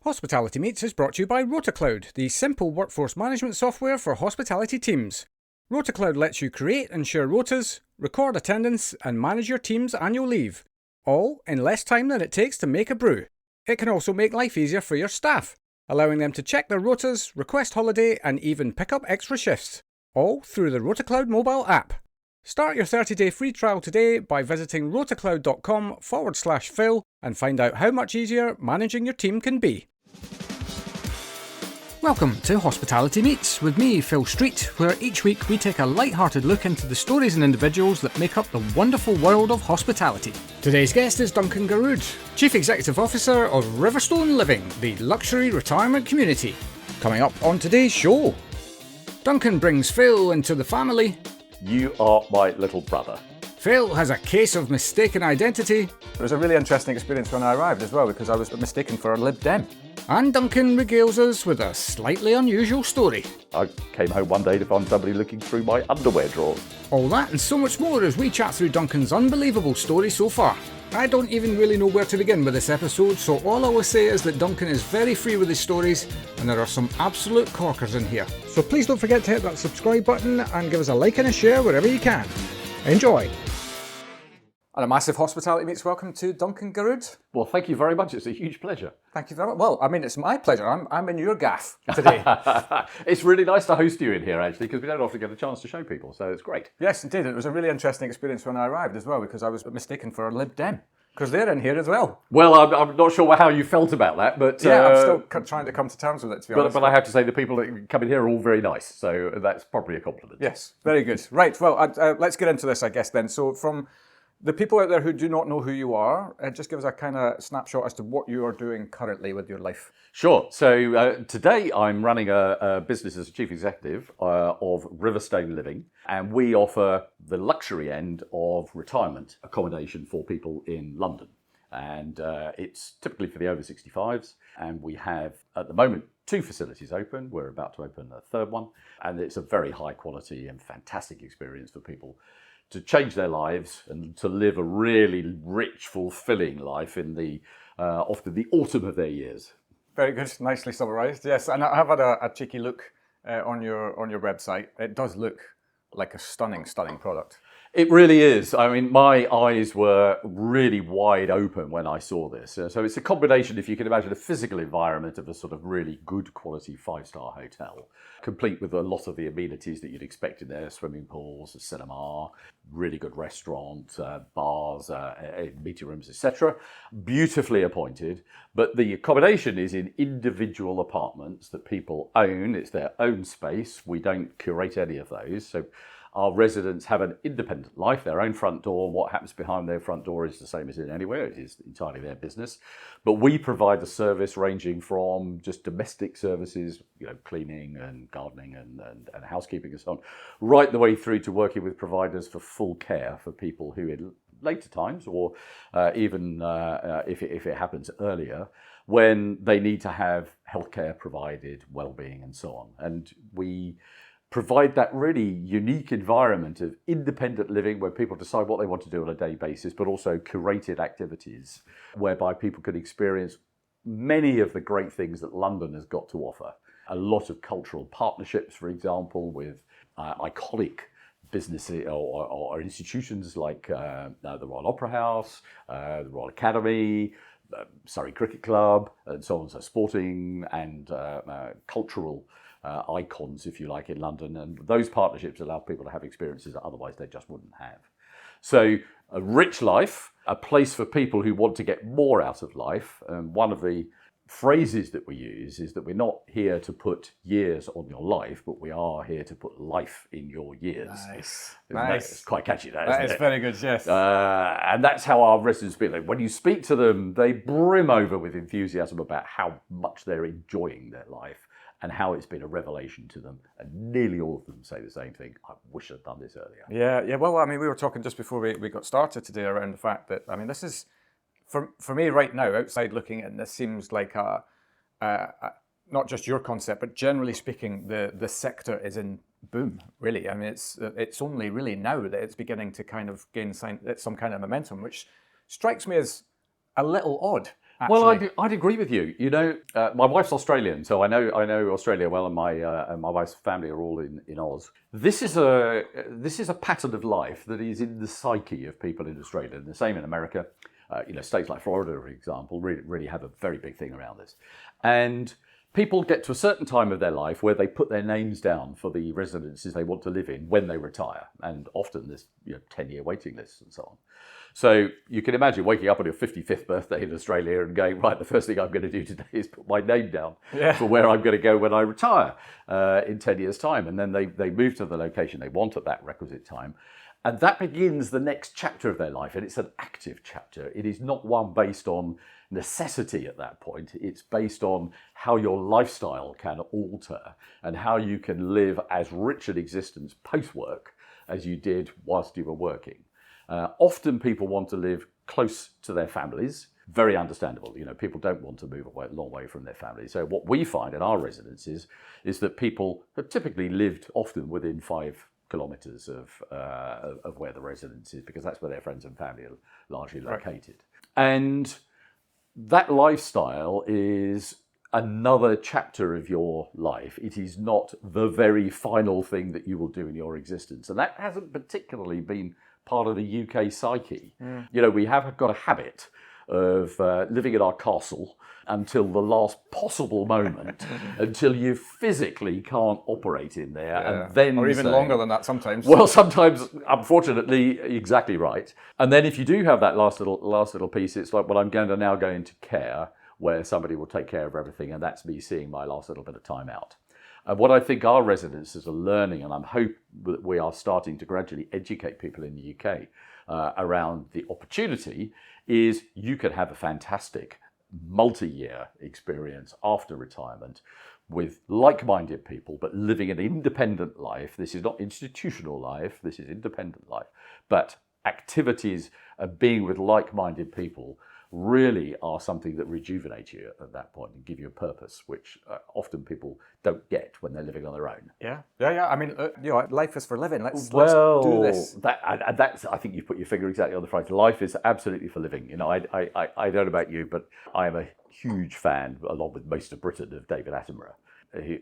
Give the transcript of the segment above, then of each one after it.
Hospitality Meets is brought to you by RotaCloud, the simple workforce management software for hospitality teams. RotaCloud lets you create and share rotas, record attendance, and manage your team's annual leave, all in less time than it takes to make a brew. It can also make life easier for your staff, allowing them to check their rotas, request holiday, and even pick up extra shifts, all through the RotaCloud mobile app. Start your 30-day free trial today by visiting rotacloud.com/Phil and find out how much easier managing your team can be. Welcome to Hospitality Meets with me, Phil Street, where each week we take a light-hearted look into the stories and individuals that make up the wonderful world of hospitality. Today's guest is Duncan Garrood, Chief Executive Officer of Riverstone Living, the luxury retirement community. Coming up on today's show, Duncan brings Phil into the family. You are my little brother. Phil has a case of mistaken identity. It was a really interesting experience when I arrived as well, because I was mistaken for a Lib Dem. And Duncan regales us with a slightly unusual story. I came home one day to find somebody looking through my underwear drawers. All that and so much more as we chat through Duncan's unbelievable story so far. I don't even really know where to begin with this episode, so all I will say is that Duncan is very free with his stories, and there are some absolute corkers in here. So please don't forget to hit that subscribe button and give us a like and a share wherever you can. Enjoy! And a massive Hospitality Meets welcome to Duncan Garrood. Well, thank you very much. It's a huge pleasure. Thank you very much. Well, I mean, it's my pleasure. I'm in your gaff today. It's really nice to host you in here, actually, because we don't often get a chance to show people, so it's great. Yes, indeed. It was a really interesting experience when I arrived as well, because I was mistaken for a Lib Dem, because they're in here as well. Well, I'm not sure how you felt about that, but... Yeah, I'm still trying to come to terms with it, to be honest. But I have to say the people that come in here are all very nice, so that's probably a compliment. Yes, very good. Right, well, let's get into this, I guess, then. So from the people out there who do not know who you are, just give us a kind of snapshot as to what you are doing currently with your life. Sure. So today I'm running a business as a chief executive of Riverstone Living, and we offer the luxury end of retirement accommodation for people in London. And it's typically for the over 65s, and we have at the moment 2 facilities open. We're about to open a 3rd one, and it's a very high quality and fantastic experience for people to change their lives and to live a really rich, fulfilling life in the often the autumn of their years. Very good, nicely summarised. Yes, and I have had a cheeky look on your website. It does look like a stunning product. It really is. I mean, my eyes were really wide open when I saw this. So it's a combination, if you can imagine, a physical environment of a sort of really good quality 5-star hotel, complete with a lot of the amenities that you'd expect in there: swimming pools, a cinema, really good restaurant, bars, meeting rooms, etc. Beautifully appointed. But the accommodation is in individual apartments that people own. It's their own space. We don't curate any of those. So our residents have an independent life, their own front door. What happens behind their front door is the same as in anywhere. It is entirely their business. But we provide a service ranging from just domestic services, cleaning and gardening and housekeeping and so on, right the way through to working with providers for full care for people who in later times, or even if it happens earlier, when they need to have healthcare provided, well-being and so on. And we provide that really unique environment of independent living where people decide what they want to do on a day basis, but also curated activities whereby people can experience many of the great things that London has got to offer. A lot of cultural partnerships, for example, with iconic businesses or institutions like the Royal Opera House, the Royal Academy, Surrey Cricket Club, and so on. So sporting and cultural icons, if you like, in London, and those partnerships allow people to have experiences that otherwise they just wouldn't have. So a rich life, a place for people who want to get more out of life. One of the phrases that we use is that we're not here to put years on your life, but we are here to put life in your years. Nice. It's quite catchy, that is very good, yes. And that's how our residents feel. When you speak to them, they brim over with enthusiasm about how much they're enjoying their life and how it's been a revelation to them. And nearly all of them say the same thing: I wish I'd done this earlier. Yeah. Well, I mean, we were talking just before we got started today around the fact that, I mean, this is, for me right now, outside looking in, this seems like a not just your concept, but generally speaking, the sector is in boom, really. I mean, it's only really now that it's beginning to kind of gain some kind of momentum, which strikes me as a little odd. actually? Well, I'd agree with you. You know, my wife's Australian, so I know Australia well, and my wife's family are all in Oz. This is a pattern of life that is in the psyche of people in Australia, and the same in America. States like Florida, for example, really have a very big thing around this, and people get to a certain time of their life where they put their names down for the residences they want to live in when they retire, and often there's 10-year waiting lists and so on. So you can imagine waking up on your 55th birthday in Australia and going, right, the first thing I'm going to do today is put my name down for where I'm going to go when I retire in 10 years' time. And then they move to the location they want at that requisite time. And that begins the next chapter of their life. And it's an active chapter. It is not one based on necessity at that point. It's based on how your lifestyle can alter and how you can live as rich an existence post-work as you did whilst you were working. Often people want to live close to their families. Very understandable. People don't want to move a long way from their families. So what we find in our residences is that people have typically lived often within 5 kilometres of where the residence is, because that's where their friends and family are largely located. And that lifestyle is another chapter of your life. It is not the very final thing that you will do in your existence. And that hasn't particularly been part of the UK psyche. We have got a habit of living in our castle until the last possible moment, until you physically can't operate in there, and then or even longer than that sometimes. Well, sometimes, unfortunately, exactly right. And then if you do have that last little piece, it's like, well, I'm going to now go into care, where somebody will take care of everything, and that's me seeing my last little bit of time out. And what I think our residences are learning, and I'm hoping that we are starting to gradually educate people in the UK around the opportunity, is you can have a fantastic multi-year experience after retirement with like-minded people, but living an independent life. This is not institutional life, this is independent life. But activities and being with like-minded people really are something that rejuvenate you at that point and give you a purpose, which often people don't get when they're living on their own. Yeah. I mean, life is for living. Let's do this. That's, I think you've put your finger exactly on the phrase. Life is absolutely for living. I don't know about you, but I am a huge fan, along with most of Britain, of David Attenborough,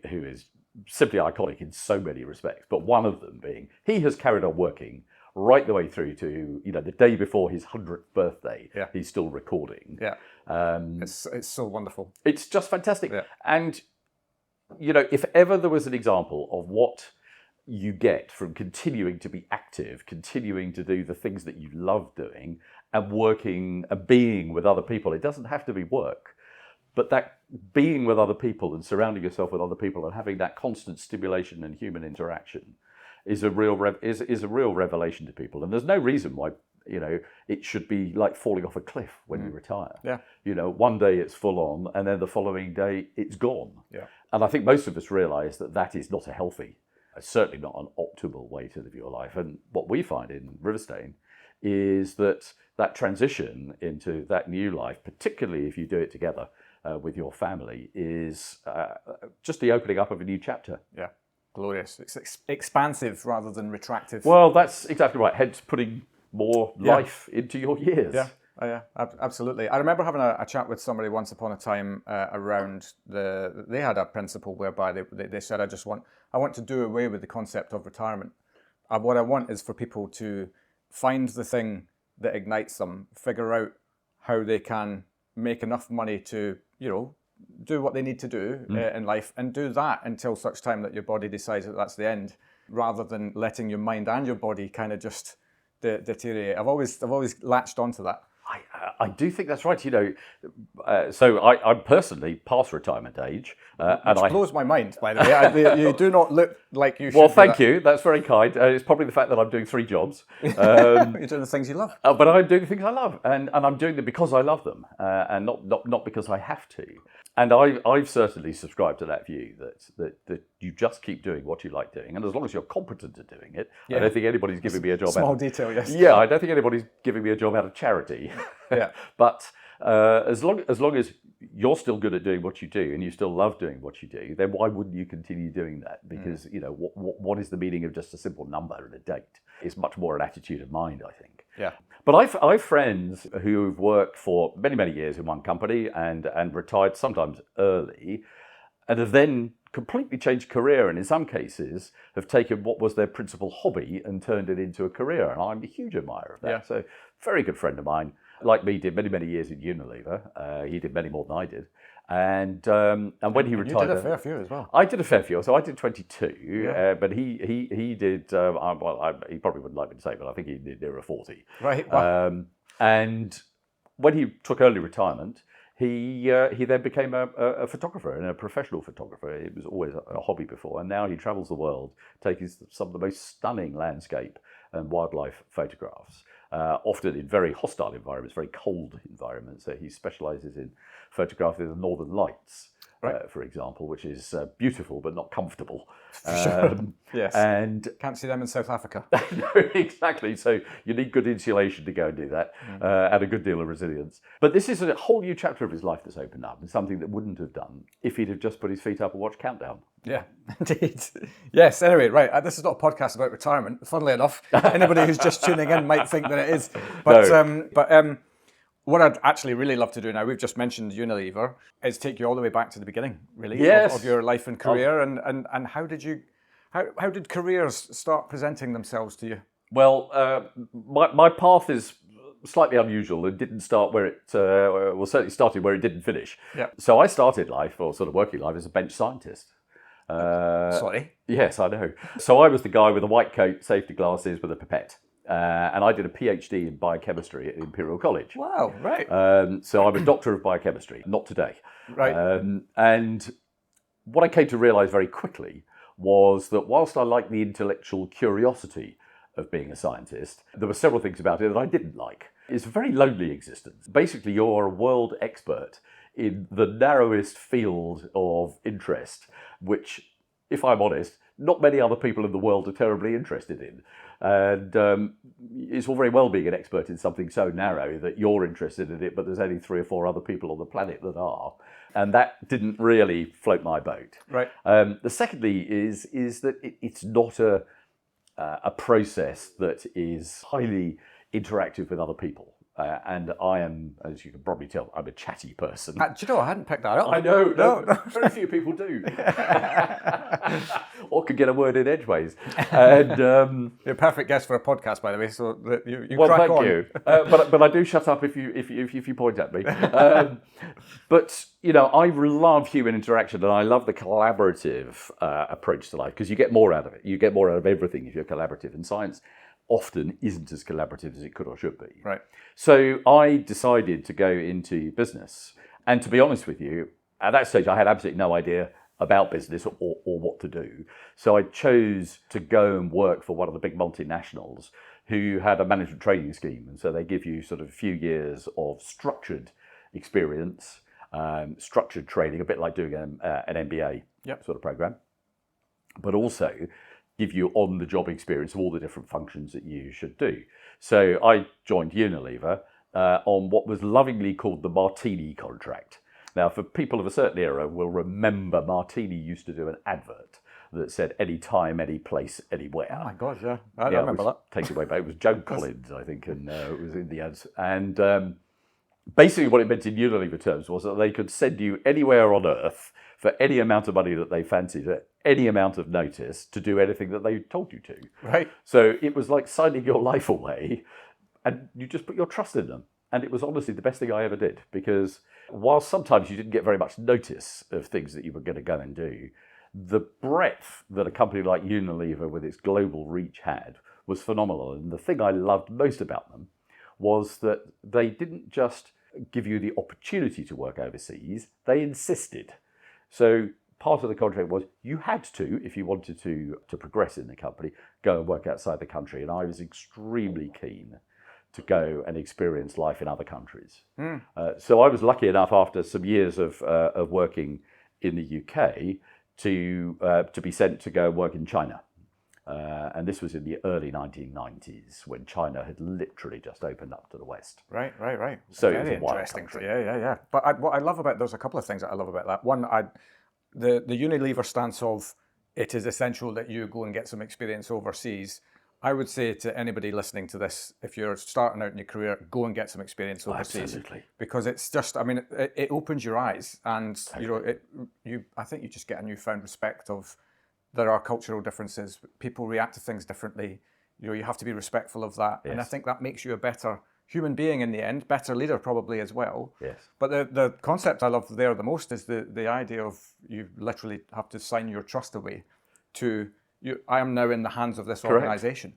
who is simply iconic in so many respects. But one of them being, he has carried on working right the way through to the day before his 100th birthday. He's still recording. It's so wonderful. It's just fantastic. And if ever there was an example of what you get from continuing to be active, continuing to do the things that you love doing, and working and being with other people, it doesn't have to be work, but that being with other people and surrounding yourself with other people and having that constant stimulation and human interaction is a real revelation to people. And there's no reason why it should be like falling off a cliff when you retire. One day it's full on, and then the following day it's gone. And I think most of us realise that is not a healthy, certainly not an optimal way to live your life. And what we find in Riverstone is that transition into that new life, particularly if you do it together with your family, is just the opening up of a new chapter. Glorious. It's expansive rather than retractive. Well, that's exactly right. Hence putting more life into your years. Absolutely. I remember having a chat with somebody once upon a time around they had a principle whereby they said, I want to do away with the concept of retirement. What I want is for people to find the thing that ignites them, figure out how they can make enough money to, do what they need to do in life, and do that until such time that your body decides that that's the end, rather than letting your mind and your body kind of just deteriorate. I've always latched onto that. I do think that's right. So I'm personally past retirement age, which blows my mind, by the way. You do not look like you should. Well, thank you. That's very kind. It's probably the fact that I'm doing 3 jobs. You're doing the things you love. But I'm doing the things I love, and I'm doing them because I love them, and not because I have to. And I've certainly subscribed to that view that you just keep doing what you like doing, and as long as you're competent at doing it, I don't think anybody's giving me a job. Small detail, yes. Yeah, I don't think anybody's giving me a job out of charity. But as long as you're still good at doing what you do and you still love doing what you do, then why wouldn't you continue doing that? Because what is the meaning of just a simple number and a date? It's much more an attitude of mind, I think. Yeah. But I've friends who've worked for many, many years in one company and retired sometimes early, and have then completely changed career, and in some cases have taken what was their principal hobby and turned it into a career. And I'm a huge admirer of that. Yeah. So, very good friend of mine, like me, did many, many years in Unilever. He did many more than I did. And when he retired, you did a fair few as well. I did a fair few. So I did 22, Yeah. but he did. He probably wouldn't like me to say, but I think he did near 40. Right. Wow. And when he took early retirement, he then became a photographer and a professional photographer. It was always a hobby before, and now he travels the world taking some of the most stunning landscape and wildlife photographs, often in very hostile environments, very cold environments. So he specialises in photographing the northern lights, for example, which is beautiful but not comfortable. Sure. Yes. And can't see them in South Africa. no, exactly. So you need good insulation to go and do that, and a good deal of resilience. But this is a whole new chapter of his life that's opened up, and something that wouldn't have done if he'd have just put his feet up and watched Countdown. Yeah, indeed. Yes, anyway, right. This is not a podcast about retirement. Funnily enough, anybody who's just tuning in might think that it is. But, No. What I'd actually really love to do now, we've just mentioned Unilever, is take you all the way back to the beginning, really, Yes. of your life and career. And how did careers start presenting themselves to you? Well, my path is slightly unusual and didn't start where it, certainly started where it didn't finish. Yeah. So I started life, or sort of working life, as a bench scientist. Sorry? Yes, I know. So I was the guy with a white coat, safety glasses, with a pipette. And I did a PhD in biochemistry at Imperial College. Wow, right. So I'm a doctor of biochemistry, not today. Right. And what I came to realise very quickly was that whilst I liked the intellectual curiosity of being a scientist, there were several things about it that I didn't like. It's a very lonely existence. Basically, you're a world expert in the narrowest field of interest, which, if I'm honest, not many other people in the world are terribly interested in. And it's all very well being an expert in something so narrow that you're interested in it, but there's only 3 or 4 other people on the planet that are. And that didn't really float my boat. Right. The secondly is that it's not a process that is highly interactive with other people. And I am, as you can probably tell, I'm a chatty person. Do you know, I hadn't picked that up. I know, no. Very few people do. Or could get a word in edgeways. And you're a perfect guest for a podcast, by the way. So that you well, crack thank on. you. But I do shut up if you point at me. But I love human interaction, and I love the collaborative approach to life, because you get more out of it. You get more out of everything if you're collaborative. And science often isn't as collaborative as it could or should be. Right. So I decided to go into business. And to be honest with you, at that stage, I had absolutely no idea about business or what to do. So I chose to go and work for one of the big multinationals who had a management training scheme. And so they give you sort of a few years of structured experience, structured training, a bit like doing an MBA sort of program, but also give you on-the-job experience of all the different functions that you should do. So I joined Unilever on what was lovingly called the Martini contract. Now, for people of a certain era will remember Martini used to do an advert that said any time, any place, anywhere. Oh my God, yeah. I remember that. Takes it way back. It was Joan Collins, I think, and it was in the ads. And basically what it meant in Unilever terms was that they could send you anywhere on earth for any amount of money that they fancied, at any amount of notice, to do anything that they told you to. Right. So it was like signing your life away, and you just put your trust in them. And it was honestly the best thing I ever did, because while sometimes you didn't get very much notice of things that you were going to go and do, the breadth that a company like Unilever with its global reach had was phenomenal. And the thing I loved most about them was that they didn't just give you the opportunity to work overseas, they insisted. So part of the contract was you had to, if you wanted to progress in the company, go and work outside the country. And I was extremely keen to go and experience life in other countries. So I was lucky enough, after some years of working in the UK, to be sent to go and work in China. And this was in the early 1990s, when China had literally just opened up to the West. Right. So Very it was a wild interesting. country. Yeah. But what I love about, there's a couple of things that I love about that. One, the Unilever stance of it is essential that you go and get some experience overseas. I would say to anybody listening to this, if you're starting out in your career, go and get some experience overseas. Absolutely. Because it's just, I mean, it opens your eyes, and I think you just get a newfound respect of there are cultural differences. People react to things differently. You have to be respectful of that, and I think that makes you a better human being in the end, better leader probably as well. Yes. But the concept I love there the most is the idea of you literally have to sign your trust away to you. I am now in the hands of this organisation,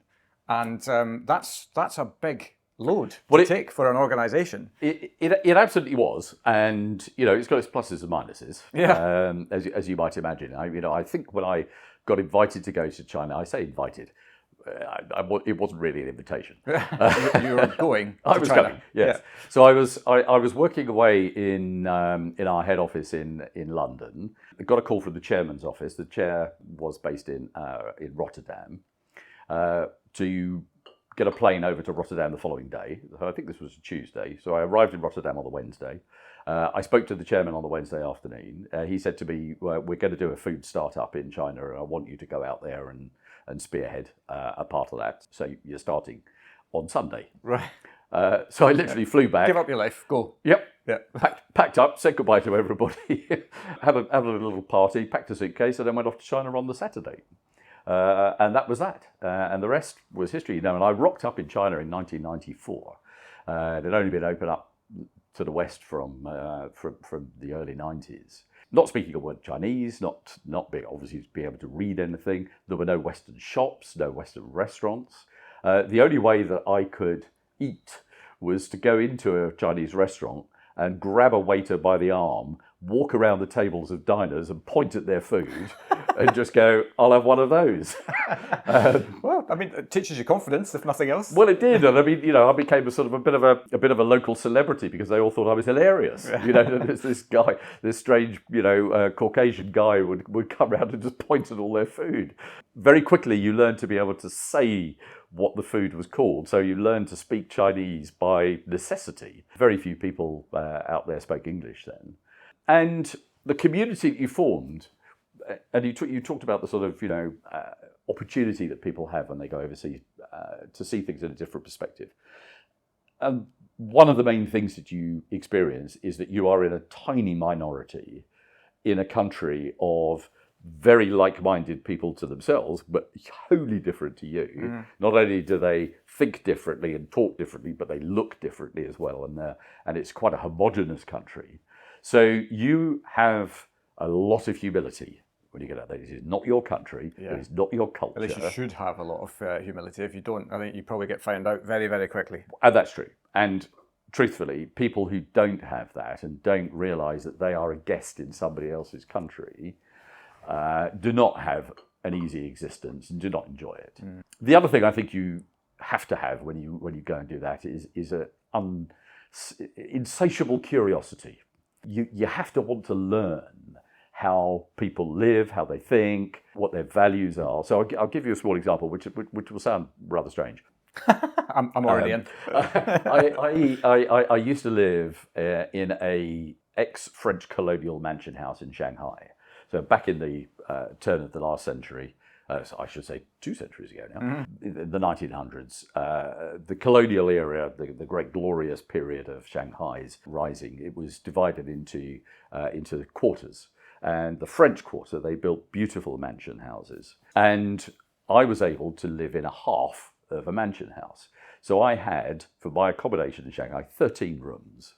and that's a big load to take for an organisation. It absolutely was, and it's got its pluses and minuses. Yeah. As you might imagine, I think when I got invited to go to China, I say invited. It wasn't really an invitation. You were going. I was China. going. Yes. Yeah. So I was working away in our head office in London. I got a call from the chairman's office. The chair was based in Rotterdam. To get a plane over to Rotterdam the following day. I think this was a Tuesday. So I arrived in Rotterdam on the Wednesday. I spoke to the chairman on the Wednesday afternoon. He said to me, we're going to do a food startup in China, and I want you to go out there and spearhead a part of that. So you're starting on Sunday. Right. So I literally flew back. Give up your life. Go. Yep. Yeah. Packed up, said goodbye to everybody, had a little party, packed a suitcase, and then went off to China on the Saturday. And that was that. And the rest was history. And I rocked up in China in 1994. It had only been opened up to the West from the early 90s. Not speaking a word Chinese, not being obviously to be able to read anything. There were no Western shops, no Western restaurants. The only way that I could eat was to go into a Chinese restaurant and grab a waiter by the arm, walk around the tables of diners and point at their food and just go, I'll have one of those. Well, I mean, it teaches you confidence, if nothing else. Well, it did. And I mean, I became a sort of a bit of a local celebrity because they all thought I was hilarious. This guy, this strange, Caucasian guy would come around and just point at all their food. Very quickly, you learn to be able to say what the food was called. So you learn to speak Chinese by necessity. Very few people out there spoke English then. And the community that you formed, and you talked about the sort of, opportunity that people have when they go overseas to see things in a different perspective. And one of the main things that you experience is that you are in a tiny minority in a country of very like-minded people to themselves, but wholly different to you. Mm. Not only do they think differently and talk differently, but they look differently as well. And it's quite a homogenous country. So you have a lot of humility when you get out there. This is not your country. Yeah. It is not your culture. At least you should have a lot of humility. If you don't, I think you probably get found out very, very quickly. And that's true. And truthfully, people who don't have that and don't realise that they are a guest in somebody else's country do not have an easy existence and do not enjoy it. Mm. The other thing I think you have to have when you go and do that is an insatiable curiosity. You have to want to learn how people live, how they think, what their values are. So I'll give you a small example, which will sound rather strange. I'm already in. I used to live in a ex-French colonial mansion house in Shanghai. So back in the turn of the last century, so I should say 2 centuries ago now, in the 1900s, the colonial era, the great glorious period of Shanghai's rising, it was divided into quarters. And the French quarter, they built beautiful mansion houses. And I was able to live in a half of a mansion house. So I had, for my accommodation in Shanghai, 13 rooms.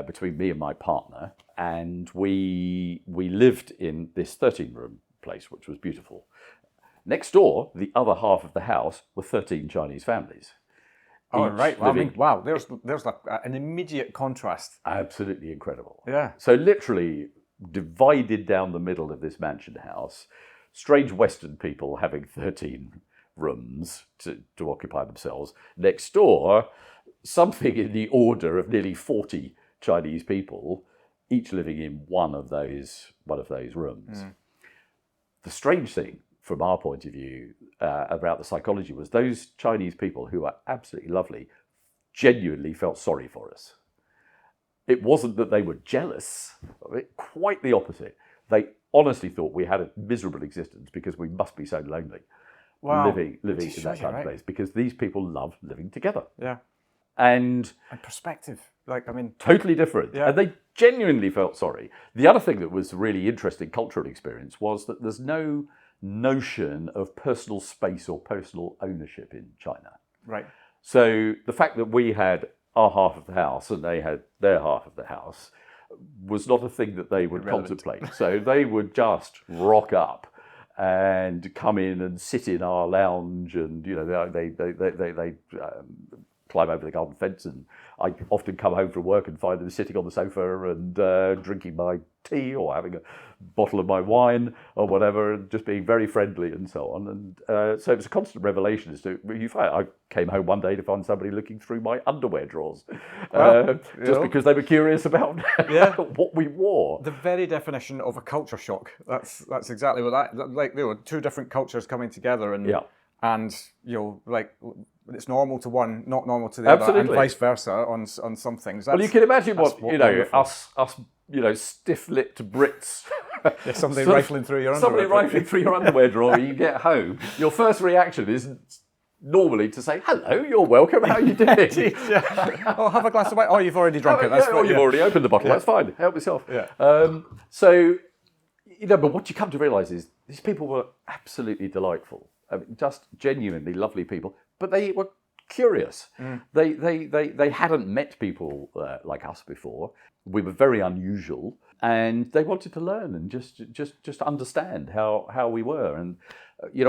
Between me and my partner. And we lived in this 13-room place, which was beautiful. Next door, the other half of the house, were 13 Chinese families. Oh, right. Well, there's like an immediate contrast. Absolutely incredible. Yeah. So literally divided down the middle of this mansion house, strange Western people having 13 rooms to occupy themselves. Next door, something in the order of nearly 40 Chinese people, each living in one of those rooms. Mm. The strange thing, from our point of view, about the psychology was those Chinese people, who are absolutely lovely, genuinely felt sorry for us. It wasn't that they were jealous of it, quite the opposite. They honestly thought we had a miserable existence because we must be so lonely. Wow. living It in just that shows you, kind of right? place, because these people love living together. Yeah. And perspective. Like, I mean, totally different. Yeah. And they genuinely felt sorry. The other thing that was a really interesting cultural experience was that there's no notion of personal space or personal ownership in China. right. So the fact that we had our half of the house and they had their half of the house was not a thing that they would Irrelevant. contemplate. So they would just rock up and come in and sit in our lounge, and they climb over the garden fence, and I often come home from work and find them sitting on the sofa and drinking my tea or having a bottle of my wine or whatever, and just being very friendly and so on. And so it was a constant revelation as to, I came home one day to find somebody looking through my underwear drawers, just because they were curious about what we wore. The very definition of a culture shock. That's exactly what like there were two different cultures coming together, and like it's normal to one, not normal to the other, and vice versa on some things. Well, you can imagine what us stiff-lipped Brits. Somebody rifling through your underwear. Somebody rifling through your underwear drawer. You get home. Your first reaction is normally to say, "Hello, you're welcome. How are you doing?" Oh, have a glass of wine. Oh, you've already drunk it. That's fine. You've already opened the bottle. That's fine. Help yourself. Yeah. So, but what you come to realise is these people were absolutely delightful. I mean, just genuinely lovely people. But they were curious. They hadn't met people like us before. We were very unusual, and they wanted to learn and just understand how we were. And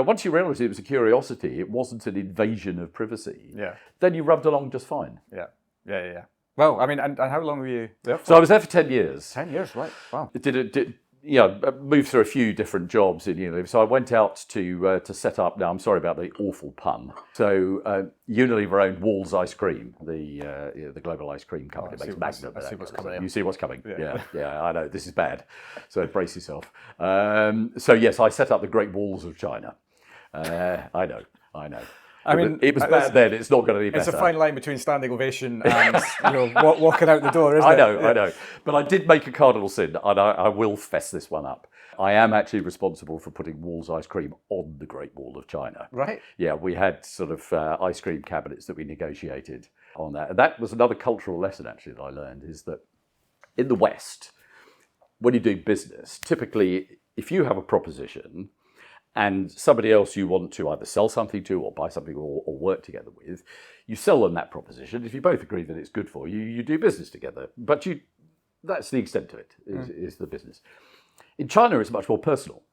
once you realised it was a curiosity, it wasn't an invasion of privacy. Yeah. Then you rubbed along just fine. Yeah. Well, I mean, and how long were you there for? So I was there for 10 years. 10 years, right? Wow. Moved through a few different jobs in Unilever. So I went out to set up. Now I'm sorry about the awful pun. So Unilever owned Wall's Ice Cream, the global ice cream company. Makes Magnum. I see what's coming. You see what's coming. Yeah. I know this is bad. So brace yourself. So yes, I set up the Great Walls of China. I know. I mean, it was bad then. It's not going to be better. It's a fine line between standing ovation and walking out the door, isn't it? I know. But I did make a cardinal sin, and I will fess this one up. I am actually responsible for putting Wall's Ice Cream on the Great Wall of China. Right. Yeah, we had sort of ice cream cabinets that we negotiated on that. And that was another cultural lesson, actually, that I learned, is that in the West, when you do business, typically, if you have a proposition and somebody else you want to either sell something to or buy something or work together with, you sell them that proposition. If you both agree that it's good for you, you do business together. But that's the extent of it, is the business. In China, it's much more personal.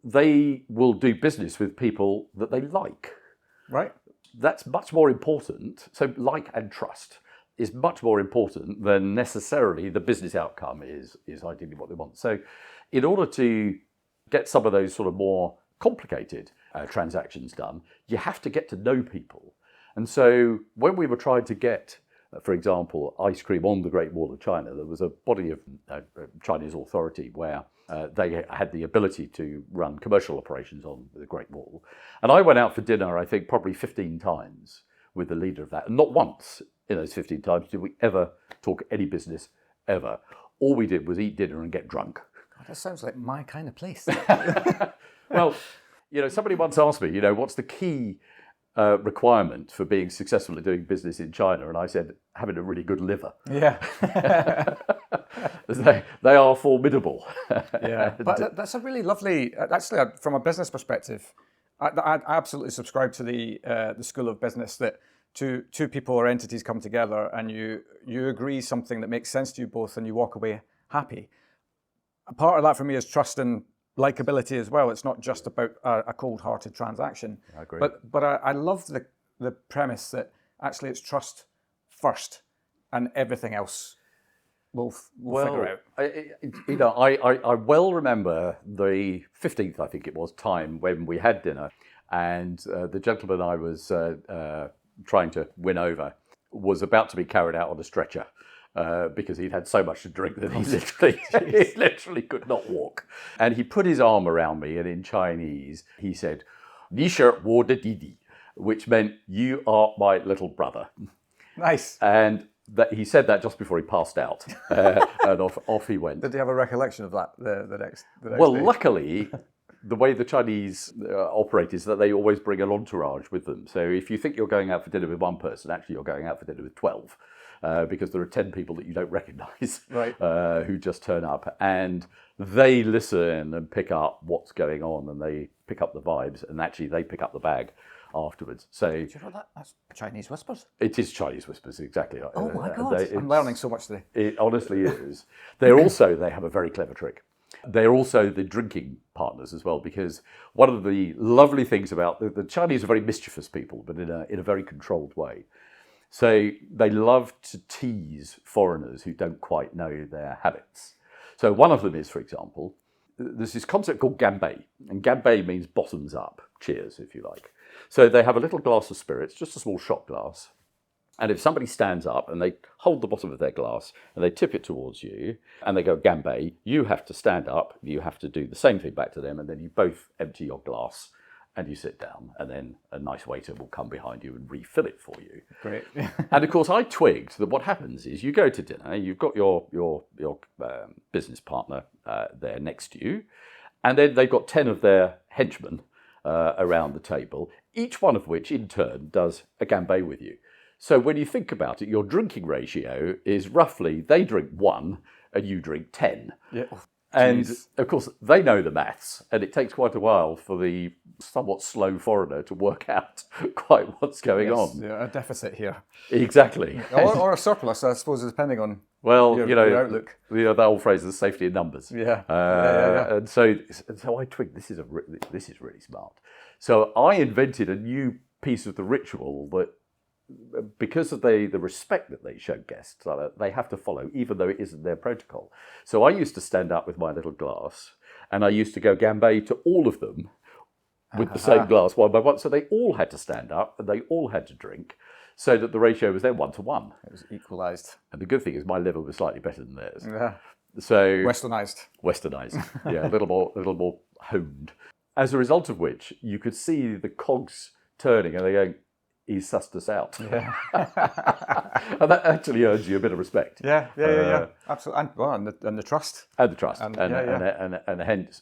They will do business with people that they like. Right. That's much more important. So like and trust is much more important than necessarily the business outcome is ideally what they want. So in order to get some of those sort of more complicated transactions done, you have to get to know people. And so when we were trying to get, for example, ice cream on the Great Wall of China, there was a body of Chinese authority where they had the ability to run commercial operations on the Great Wall. And I went out for dinner, I think, probably 15 times with the leader of that. And not once in those 15 times did we ever talk any business, ever. All we did was eat dinner and get drunk. God, that sounds like my kind of place. Well, somebody once asked me, what's the key requirement for being successful at doing business in China? And I said, having a really good liver. Yeah. They are formidable. Yeah. But that's a really lovely, actually, from a business perspective, I absolutely subscribe to the school of business that two people or entities come together and you agree something that makes sense to you both and you walk away happy. A part of that for me is trust and likability as well. It's not just about a cold-hearted transaction. I agree. But I love the premise that actually it's trust first, and everything else we'll figure out. I well remember the 15th, I think it was, time when we had dinner, and the gentleman I was trying to win over was about to be carried out on a stretcher. Because he'd had so much to drink that he literally could not walk. And he put his arm around me, and in Chinese, he said, 你是我的弟弟, which meant, you are my little brother. Nice. And he said that just before he passed out, and off he went. Did he have a recollection of that the next Well, day? luckily, the way the Chinese operate is that they always bring an entourage with them. So if you think you're going out for dinner with one person, actually you're going out for dinner with 12. Because there are 10 people that you don't recognise who just turn up, and they listen and pick up what's going on, and they pick up the vibes, and actually they pick up the bag afterwards. So do you know that's Chinese whispers? It is Chinese whispers, exactly. Oh my God, I'm learning so much today. It honestly is. They have a very clever trick. They're also the drinking partners as well, because one of the lovely things about the Chinese are very mischievous people, but in a very controlled way. So they love to tease foreigners who don't quite know their habits. So one of them is, for example, there's this concept called ganbei, and ganbei means bottoms up, cheers, if you like. So they have a little glass of spirits, just a small shot glass, and if somebody stands up and they hold the bottom of their glass and they tip it towards you and they go ganbei, you have to stand up, you have to do the same thing back to them, and then you both empty your glass and you sit down, and then a nice waiter will come behind you and refill it for you. Great. And of course, I twigged that what happens is you go to dinner, you've got your business partner there next to you, and then they've got 10 of their henchmen around the table, each one of which in turn does a ganbei with you. So when you think about it, your drinking ratio is roughly, they drink 1 and you drink 10. Yeah. And of course, they know the maths, and it takes quite a while for the somewhat slow foreigner to work out quite what's going on. Yeah, a deficit here. Exactly. or a surplus, I suppose, depending on your outlook. The old phrase is safety in numbers. Yeah. And so I twigged, this is really smart. So I invented a new piece of the ritual that, because of the respect that they show guests, they have to follow, even though it isn't their protocol. So I used to stand up with my little glass, and I used to go ganbei to all of them with the same glass one by one. So they all had to stand up, and they all had to drink, so that the ratio was then 1 to 1. It was equalised. And the good thing is my liver was slightly better than theirs. Yeah. So Westernised, yeah, a little more honed. As a result of which, you could see the cogs turning, and they're going, he's sussed us out. Yeah. And that actually earns you a bit of respect. Yeah. Absolutely. And the trust. And the trust. And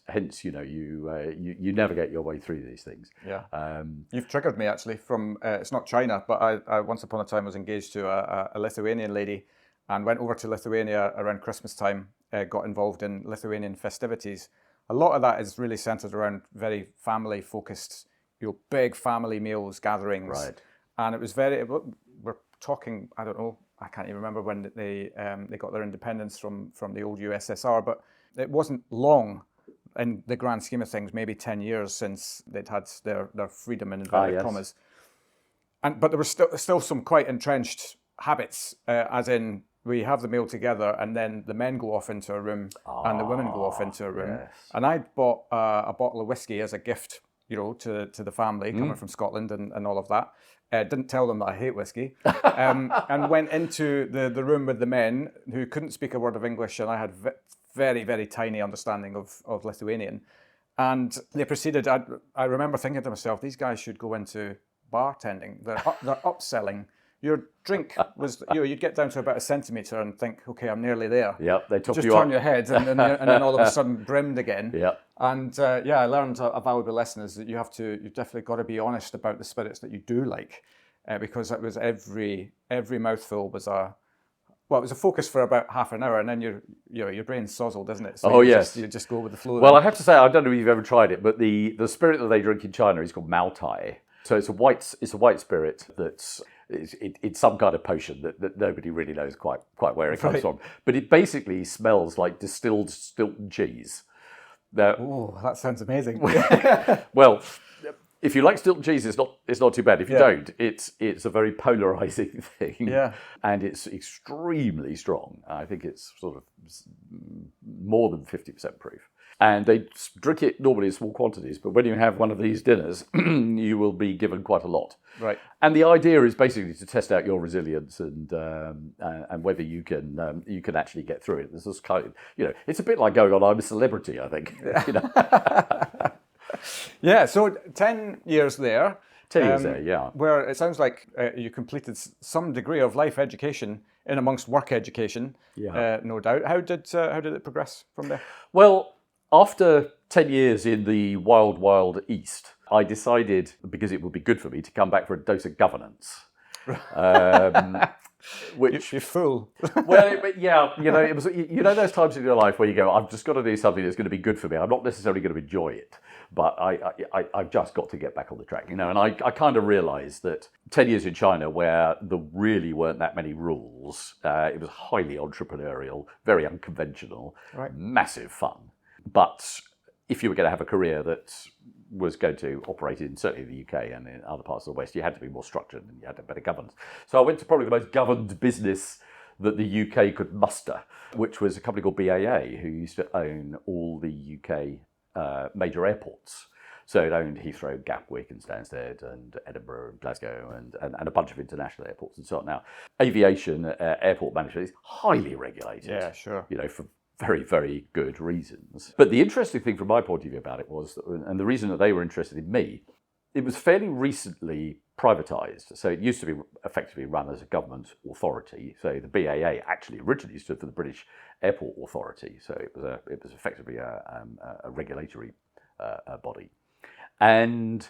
hence, you navigate your way through these things. Yeah. You've triggered me, actually, from, it's not China, but I once upon a time was engaged to a Lithuanian lady and went over to Lithuania around Christmas time, got involved in Lithuanian festivities. A lot of that is really centred around very family-focused, big family meals, gatherings. Right. And it was we're talking, I don't know, I can't even remember when they got their independence from the old USSR, but it wasn't long in the grand scheme of things, maybe 10 years since they'd had their freedom in inverted commas. But there were still some quite entrenched habits, as in we have the meal together and then the men go off into a room and the women go off into a room. Yes. And I bought a bottle of whiskey as a gift, to the family coming from Scotland and all of that. Didn't tell them that I hate whiskey, and went into the room with the men who couldn't speak a word of English, and I had very, very tiny understanding of Lithuanian. And they proceeded, I remember thinking to myself, these guys should go into bartending. They're upselling. Your drink was, you'd get down to about a centimetre and think, okay, I'm nearly there. Yep, they top just you turn up. your head and then all of a sudden brimmed again. Yep. And I learned a valuable lesson is that you've definitely got to be honest about the spirits that you do like, because it was every mouthful was it was a focus for about half an hour, and then your brain's sozzled, isn't it? So you just go with the flow. Well, I have to say, I don't know if you've ever tried it, but the spirit that they drink in China is called Mao Tai. So it's a white spirit that's it's some kind of potion that nobody really knows quite where it comes from. But it basically smells like distilled Stilton cheese. Oh, that sounds amazing. Well, if you like Stilton cheese, it's not too bad. If you don't, it's a very polarizing thing. Yeah. And it's extremely strong. I think it's sort of more than 50% proof. And they drink it normally in small quantities, but when you have one of these dinners, you will be given quite a lot. Right. And the idea is basically to test out your resilience and whether you can actually get through it. This is kind of, it's a bit like going on I'm a Celebrity, I think. Yeah. So 10 years there. 10 years there, yeah. Where it sounds like you completed some degree of life education in amongst work education. Yeah. No doubt. How did it progress from there? Well, after 10 years in the wild, wild East, I decided, because it would be good for me, to come back for a dose of governance. Which you're full. Well, it was, those times in your life where you go, I've just got to do something that's going to be good for me. I'm not necessarily going to enjoy it, but I've just got to get back on the track, And I kind of realised that 10 years in China, where there really weren't that many rules, it was highly entrepreneurial, very unconventional, massive fun. But if you were going to have a career that was going to operate in certainly the UK and in other parts of the West, you had to be more structured and you had to have better governance. So I went to probably the most governed business that the UK could muster, which was a company called BAA, who used to own all the UK major airports. So it owned Heathrow, Gatwick and Stansted and Edinburgh and Glasgow and a bunch of international airports and so on. Now, aviation, airport management is highly regulated. Yeah, sure. For very, very good reasons. But the interesting thing from my point of view about it was, and the reason that they were interested in me, it was fairly recently privatised. So it used to be effectively run as a government authority. So the BAA actually originally stood for the British Airport Authority. So it was effectively a regulatory body. And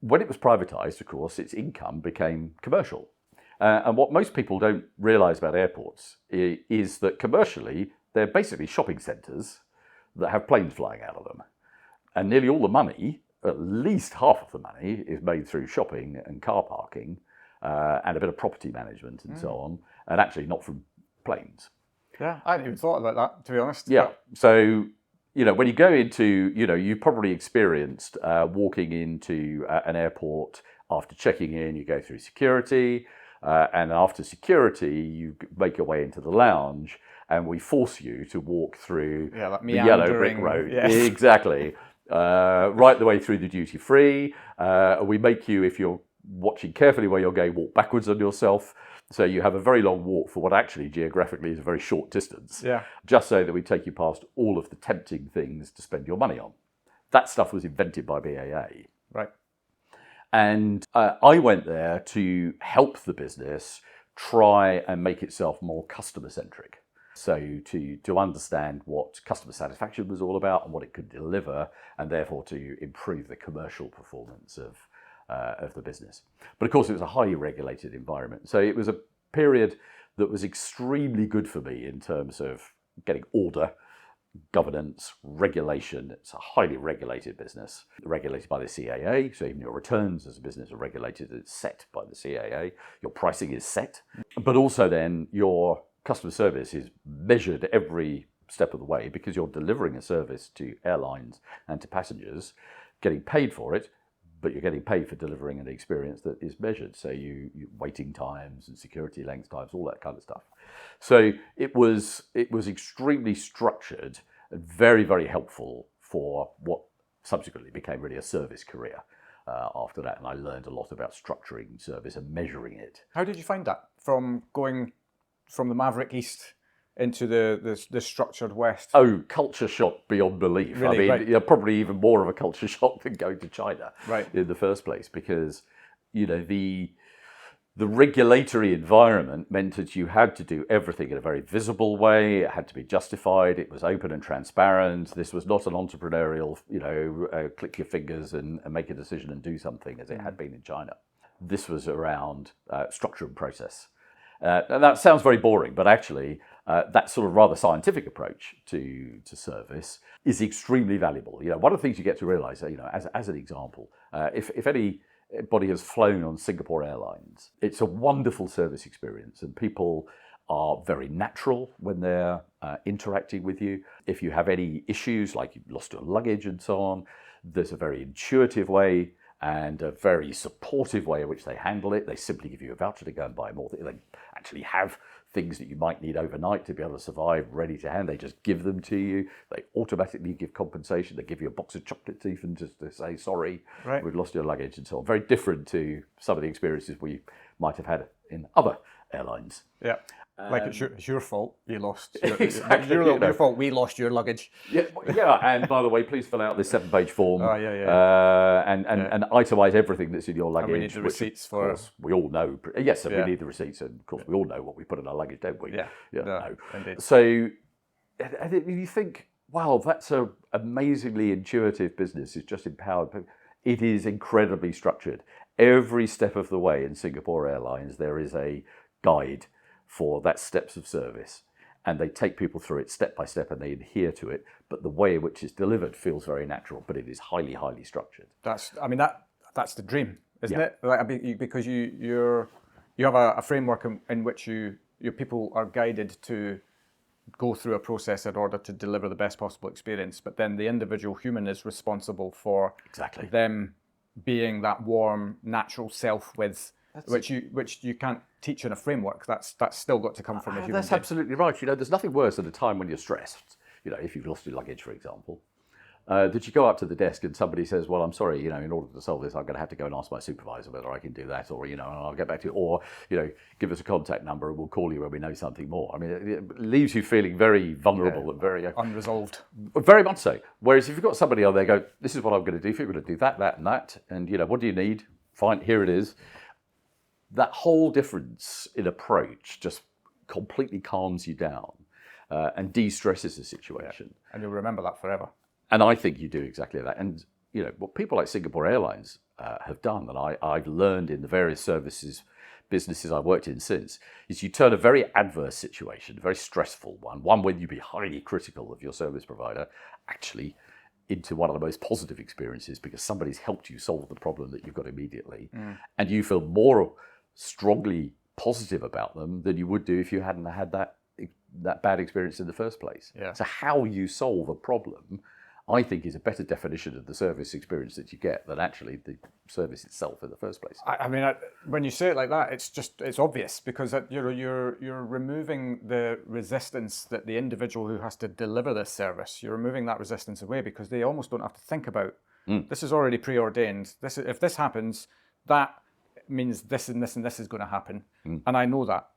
when it was privatised, of course, its income became commercial. And what most people don't realise about airports is that commercially, they're basically shopping centres that have planes flying out of them. And nearly all the money, at least half of the money, is made through shopping and car parking and a bit of property management and so on, and actually not from planes. Yeah, I hadn't even thought about that, to be honest. Yeah, so, when you go into, you've probably experienced walking into an airport after checking in, you go through security, and after security, you make your way into the lounge, and we force you to walk through the yellow brick road. Yes. Exactly. Right the way through the duty free. We make you, if you're watching carefully where you're going, walk backwards on yourself. So you have a very long walk for what actually geographically is a very short distance. Yeah. Just so that we take you past all of the tempting things to spend your money on. That stuff was invented by BAA. Right. And I went there to help the business try and make itself more customer-centric. So to understand what customer satisfaction was all about and what it could deliver, and therefore to improve the commercial performance of the business. But of course, it was a highly regulated environment. So it was a period that was extremely good for me in terms of getting order, governance, regulation. It's a highly regulated business, regulated by the CAA. So even your returns as a business are regulated. It's set by the CAA. Your pricing is set. But also then your customer service is measured every step of the way because you're delivering a service to airlines and to passengers, getting paid for it, but you're getting paid for delivering an experience that is measured. So you waiting times and security length times, all that kind of stuff. So it was extremely structured and very, very helpful for what subsequently became really a service career after that. And I learned a lot about structuring service and measuring it. How did you find that from going from the Maverick East into the structured West? Oh, culture shock beyond belief. Really? I mean, probably even more of a culture shock than going to China in the first place, because the regulatory environment meant that you had to do everything in a very visible way. It had to be justified. It was open and transparent. This was not an entrepreneurial, click your fingers and make a decision and do something as it had been in China. This was around structure and process. And that sounds very boring, but actually that sort of rather scientific approach to service is extremely valuable. One of the things you get to realise, as an example, if anybody has flown on Singapore Airlines, it's a wonderful service experience, and people are very natural when they're interacting with you. If you have any issues, like you've lost your luggage and so on, there's a very intuitive way and a very supportive way in which they handle it. They simply give you a voucher to go and buy more. They actually have things that you might need overnight to be able to survive ready to hand. They just give them to you. They automatically give compensation. They give you a box of chocolates even just to say, sorry, we've lost your luggage and so on. Very different to some of the experiences we might have had in other airlines. Yeah. Like it's your fault you lost. Exactly. Your fault we lost your luggage. Yeah, and by the way, please fill out this 7-page form. And itemise everything that's in your luggage. And we need the receipts for. Of course, we all know. Yes, we need the receipts, and of course we all know what we put in our luggage, don't we? Yeah. No. Indeed. So, and you think Wow, that's a amazingly intuitive business. It's just empowered. It is incredibly structured. Every step of the way in Singapore Airlines, there is a guide for that steps of service. And they take people through it step by step and they adhere to it. But the way in which it's delivered feels very natural, but it is highly, highly structured. That's the dream, isn't it? Because you have a framework in which your people are guided to go through a process in order to deliver the best possible experience. But then the individual human is responsible for them being that warm, natural self which you can't teach in a framework. That's still got to come from a human That's being. absolutely right. There's nothing worse than a time when you're stressed. If you've lost your luggage, for example, that you go up to the desk and somebody says, well, I'm sorry, in order to solve this, I'm going to have to go and ask my supervisor whether I can do that, or, and I'll get back to you, or, give us a contact number and we'll call you when we know something more. I mean, it leaves you feeling very vulnerable and very... unresolved. Very much so. Whereas if you've got somebody on there go, this is what I'm going to do, if you're going to do that, that and that, and, what do you need? Fine, here it is. That whole difference in approach just completely calms you down and de-stresses the situation. Yeah. And you'll remember that forever. And I think you do exactly that. And, what people like Singapore Airlines have done, and I've learned in the various businesses I've worked in since, is you turn a very adverse situation, a very stressful one where you'd be highly critical of your service provider, actually into one of the most positive experiences because somebody's helped you solve the problem that you've got immediately. And you feel more strongly positive about them than you would do if you hadn't had that bad experience in the first place. Yeah. So how you solve a problem, I think, is a better definition of the service experience that you get than actually the service itself in the first place. I mean, when you say it like that, it's obvious because you're removing the resistance that the individual who has to deliver this service, you're removing that resistance away because they almost don't have to think about this is already preordained. If this happens, that means this and this and this is going to happen, and I know that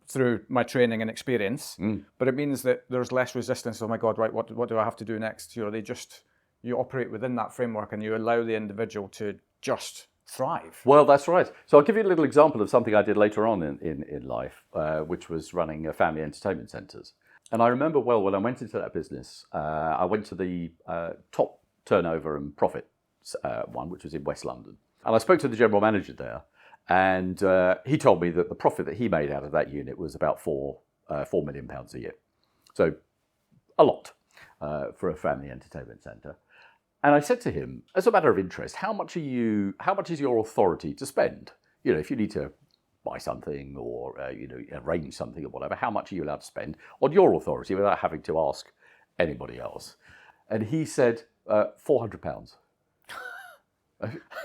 through my training and experience. But it means that there's less resistance. Oh my God, right? What do I have to do next? You operate within that framework and you allow the individual to just thrive. Well, that's right. So I'll give you a little example of something I did later on in life, which was running family entertainment centres. And I remember well when I went into that business, I went to the top turnover and profit one, which was in West London, and I spoke to the general manager there. And he told me that the profit that he made out of that unit was about £4 million a year. So a lot for a family entertainment centre. And I said to him, as a matter of interest, how much is your authority to spend? If you need to buy something or arrange something or whatever, how much are you allowed to spend on your authority without having to ask anybody else? And he said, £400.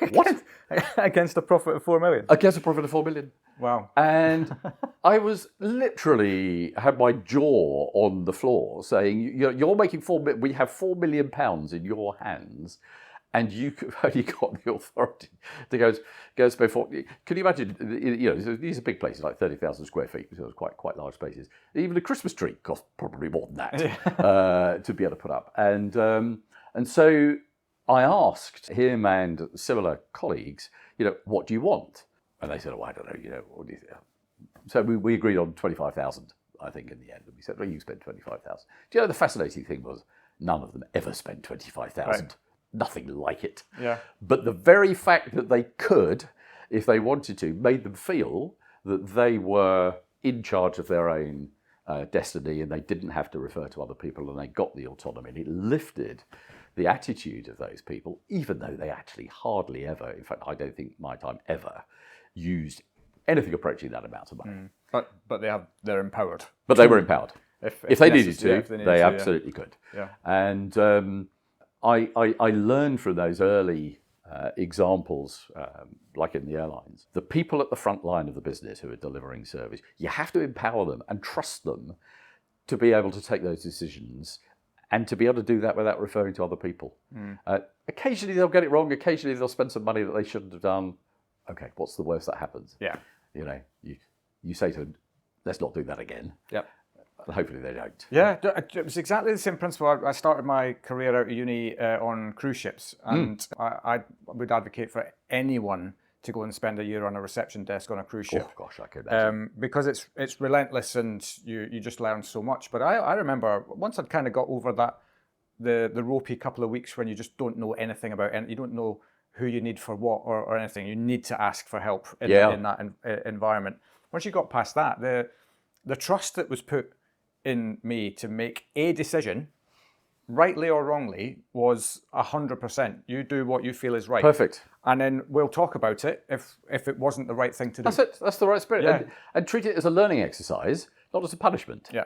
What? Against a profit of 4 million? Against a profit of 4 million. Wow. And I was literally had my jaw on the floor saying, you're making we have £4 million in your hands and you've only got the authority to go spend Can you imagine, these are big places, like 30,000 square feet, so it's quite large spaces. Even a Christmas tree costs probably more than that to be able to put up. And so I asked him and similar colleagues, what do you want? And they said, oh, I don't know, what do you think? So we agreed on 25,000, I think, in the end. And we said, well, you spend 25,000. Do you know the fascinating thing was none of them ever spent 25,000. Right. Nothing like it. Yeah. But the very fact that they could, if they wanted to, made them feel that they were in charge of their own destiny and they didn't have to refer to other people and they got the autonomy. And it lifted the attitude of those people, even though they actually hardly ever, in fact, I don't think Mao Tai ever used anything approaching that amount of money. But they're empowered. But they were empowered. If they needed to, they absolutely could. Yeah. And I learned from those early examples, like in the airlines, the people at the front line of the business who are delivering service, you have to empower them and trust them to be able to take those decisions and to be able to do that without referring to other people. Occasionally they'll get it wrong. Occasionally they'll spend some money that they shouldn't have done. Okay, what's the worst that happens? Yeah. You say to them, let's not do that again. Yeah. And hopefully they don't. Yeah, it was exactly the same principle. I started my career out of uni on cruise ships, and I would advocate for anyone to go and spend a year on a reception desk on a cruise ship. Oh gosh, I could imagine. Because it's relentless and you just learn so much. But I remember once I'd kind of got over that the ropey couple of weeks when you just don't know anything about it. You don't know who you need for what or anything. You need to ask for help in that environment. Once you got past that, the trust that was put in me to make a decision, rightly or wrongly, was 100%. You do what you feel is right. Perfect. And then we'll talk about it if it wasn't the right thing to do. That's it. That's the right spirit. Yeah. And treat it as a learning exercise, not as a punishment. Yeah.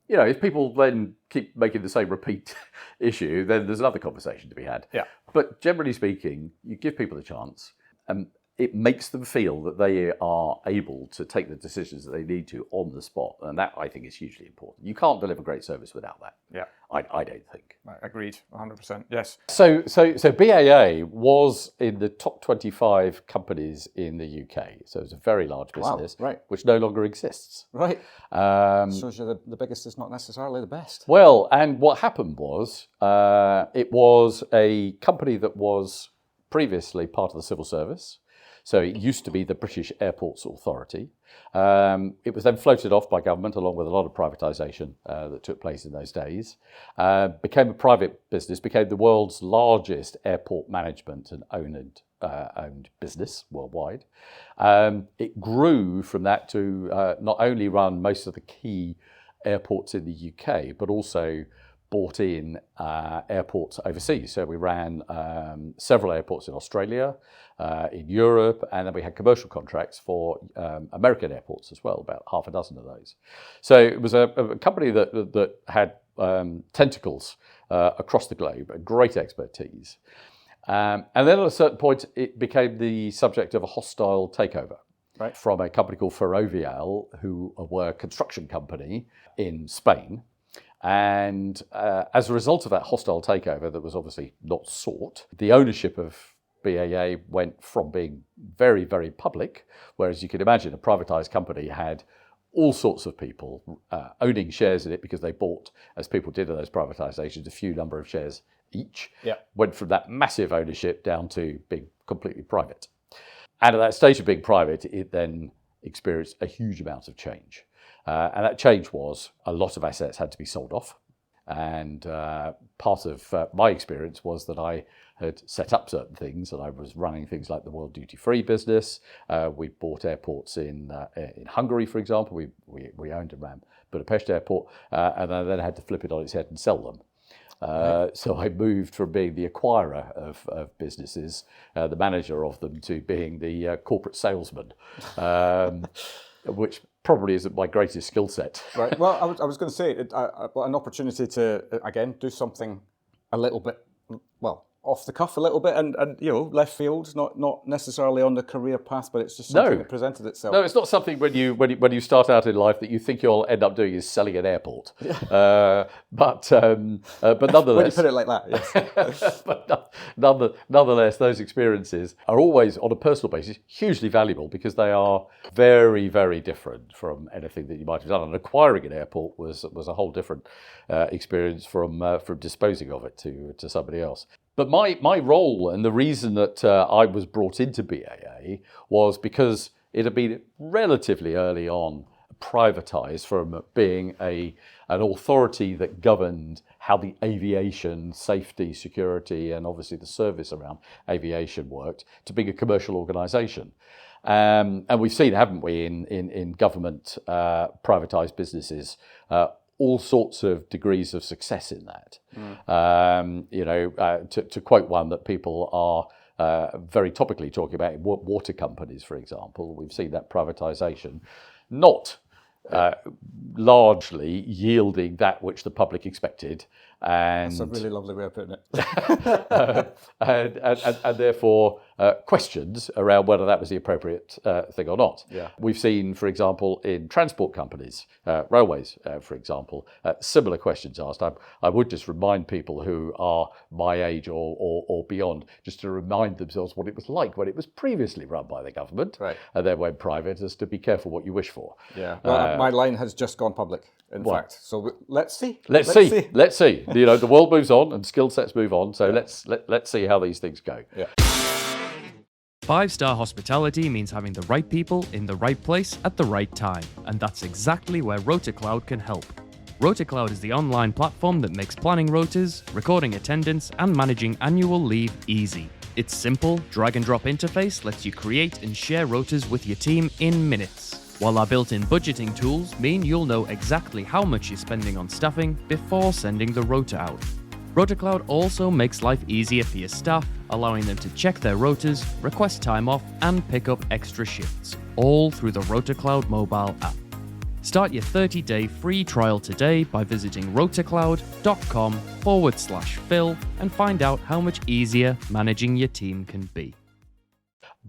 You know, if people then keep making the same repeat issue, then there's another conversation to be had. Yeah. But generally speaking, you give people a chance, and it makes them feel that they are able to take the decisions that they need to on the spot. And that, I think, is hugely important. You can't deliver great service without that. Yeah. I don't think. Agreed, 100%. Yes. So BAA was in the top 25 companies in the UK. So it's a very large business, right. which no longer exists. Right. So the biggest is not necessarily the best. Well, and what happened was it was a company that was previously part of the civil service. So it used to be the British Airports Authority. It was then floated off by government along with a lot of privatisation that took place in those days. Became a private business, became the world's largest airport management and owned business worldwide. It grew from that to not only run most of the key airports in the UK, but also bought in airports overseas. So we ran several airports in Australia, in Europe, and then we had commercial contracts for American airports as well, about half a dozen of those. So it was a company that had tentacles across the globe, a great expertise. And then at a certain point, it became the subject of a hostile takeover. Right. From a company called Ferrovial, who were a construction company in Spain. And as a result of that hostile takeover that was obviously not sought, the ownership of BAA went from being very, very public, whereas you can imagine a privatised company had all sorts of people owning shares in it because they bought, as people did in those privatisations, a few number of shares each. Yeah. Went from that massive ownership down to being completely private. And at that stage of being private, it then experienced a huge amount of change. And that change was a lot of assets had to be sold off. And part of my experience was that I had set up certain things, and I was running things like the World Duty Free business. We bought airports in Hungary, for example. We owned and ran Budapest Airport, and I then had to flip it on its head and sell them. So I moved from being the acquirer of businesses, the manager of them, to being the corporate salesman, which probably isn't my greatest skill set. Right. Well, I was going to say an opportunity to again do something a little bit, well, off the cuff a little bit, and left field, not necessarily on the career path, but it's just something that presented itself. No, it's not something when you start out in life that you think you'll end up doing is selling an airport. But nonetheless, when you put it like that, yes. But nonetheless, those experiences are always, on a personal basis, hugely valuable because they are very, very different from anything that you might have done. And acquiring an airport was a whole different experience from disposing of it to somebody else. But my role and the reason that I was brought into BAA was because it had been relatively early on privatised from being an authority that governed how the aviation safety, security, and obviously the service around aviation worked to being a commercial organisation. And we've seen, haven't we, in government privatised businesses, all sorts of degrees of success in that. To quote one that people are very topically talking about, water companies, for example, we've seen that privatisation not largely yielding that which the public expected. And that's a really lovely way of putting it. and therefore questions around whether that was the appropriate thing or not. Yeah. We've seen, for example, in transport companies, railways, for example, similar questions asked. I would just remind people who are my age or beyond, just to remind themselves what it was like when it was previously run by the government, right, and then went private, as to be careful what you wish for. Yeah. Well, my line has just gone public, in fact. So let's see. Let's see. The world moves on and skill sets move on. So let's see how these things go. Yeah. 5-star hospitality means having the right people in the right place at the right time. And that's exactly where RotaCloud can help. RotaCloud is the online platform that makes planning rotas, recording attendance, and managing annual leave easy. Its simple, drag-and-drop interface lets you create and share rotas with your team in minutes, while our built-in budgeting tools mean you'll know exactly how much you're spending on staffing before sending the rota out. RotaCloud also makes life easier for your staff, allowing them to check their rotas, request time off, and pick up extra shifts, all through the RotaCloud mobile app. Start your 30-day free trial today by visiting rotacloud.com/Phil and find out how much easier managing your team can be.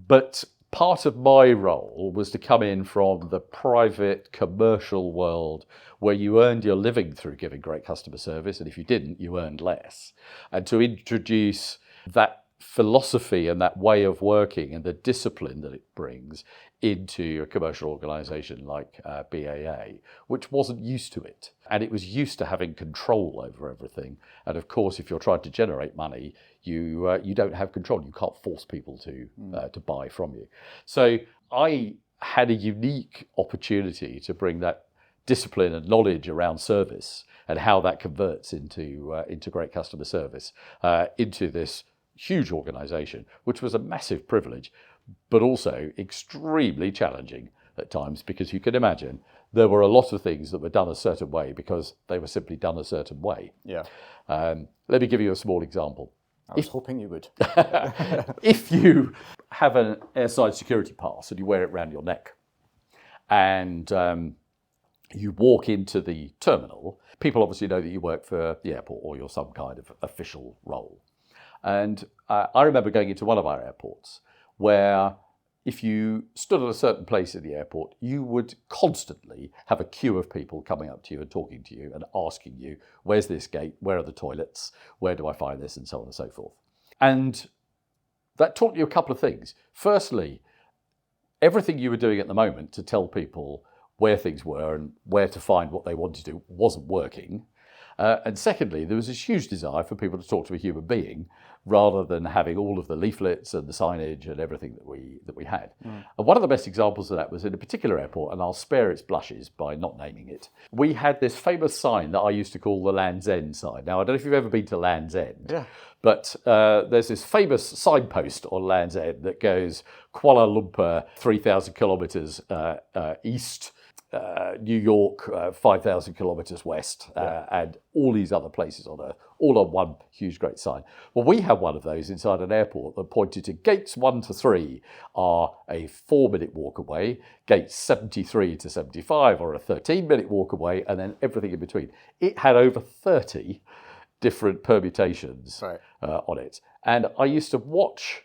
But part of my role was to come in from the private commercial world where you earned your living through giving great customer service, and if you didn't, you earned less. And to introduce that philosophy and that way of working and the discipline that it brings into a commercial organisation like BAA, which wasn't used to it. And it was used to having control over everything. And of course, if you're trying to generate money, you don't have control. You can't force people to buy from you. So I had a unique opportunity to bring that discipline and knowledge around service and how that converts into great customer service into this huge organisation, which was a massive privilege, but also extremely challenging at times, because you can imagine there were a lot of things that were done a certain way because they were simply done a certain way. Yeah. Let me give you a small example. I was hoping you would. If you have an airside security pass and you wear it around your neck and you walk into the terminal, people obviously know that you work for the airport or you're some kind of official role. And I remember going into one of our airports where if you stood at a certain place in the airport, you would constantly have a queue of people coming up to you and talking to you and asking you, where's this gate? Where are the toilets? Where do I find this? And so on and so forth. And that taught you a couple of things. Firstly, everything you were doing at the moment to tell people where things were and where to find what they wanted to do wasn't working. And secondly, there was this huge desire for people to talk to a human being rather than having all of the leaflets and the signage and everything that we had. And one of the best examples of that was in a particular airport, and I'll spare its blushes by not naming it. We had this famous sign that I used to call the Land's End sign. Now, I don't know if you've ever been to Land's End, but there's this famous signpost on Land's End that goes Kuala Lumpur, 3,000 kilometres east, New York, 5,000 kilometres west, and all these other places on Earth, all on one huge great sign. Well, we have one of those inside an airport that pointed to gates 1 to 3 are a 4-minute walk away, gates 73 to 75 are a 13-minute walk away, and then everything in between. It had over 30 different permutations on it. And I used to watch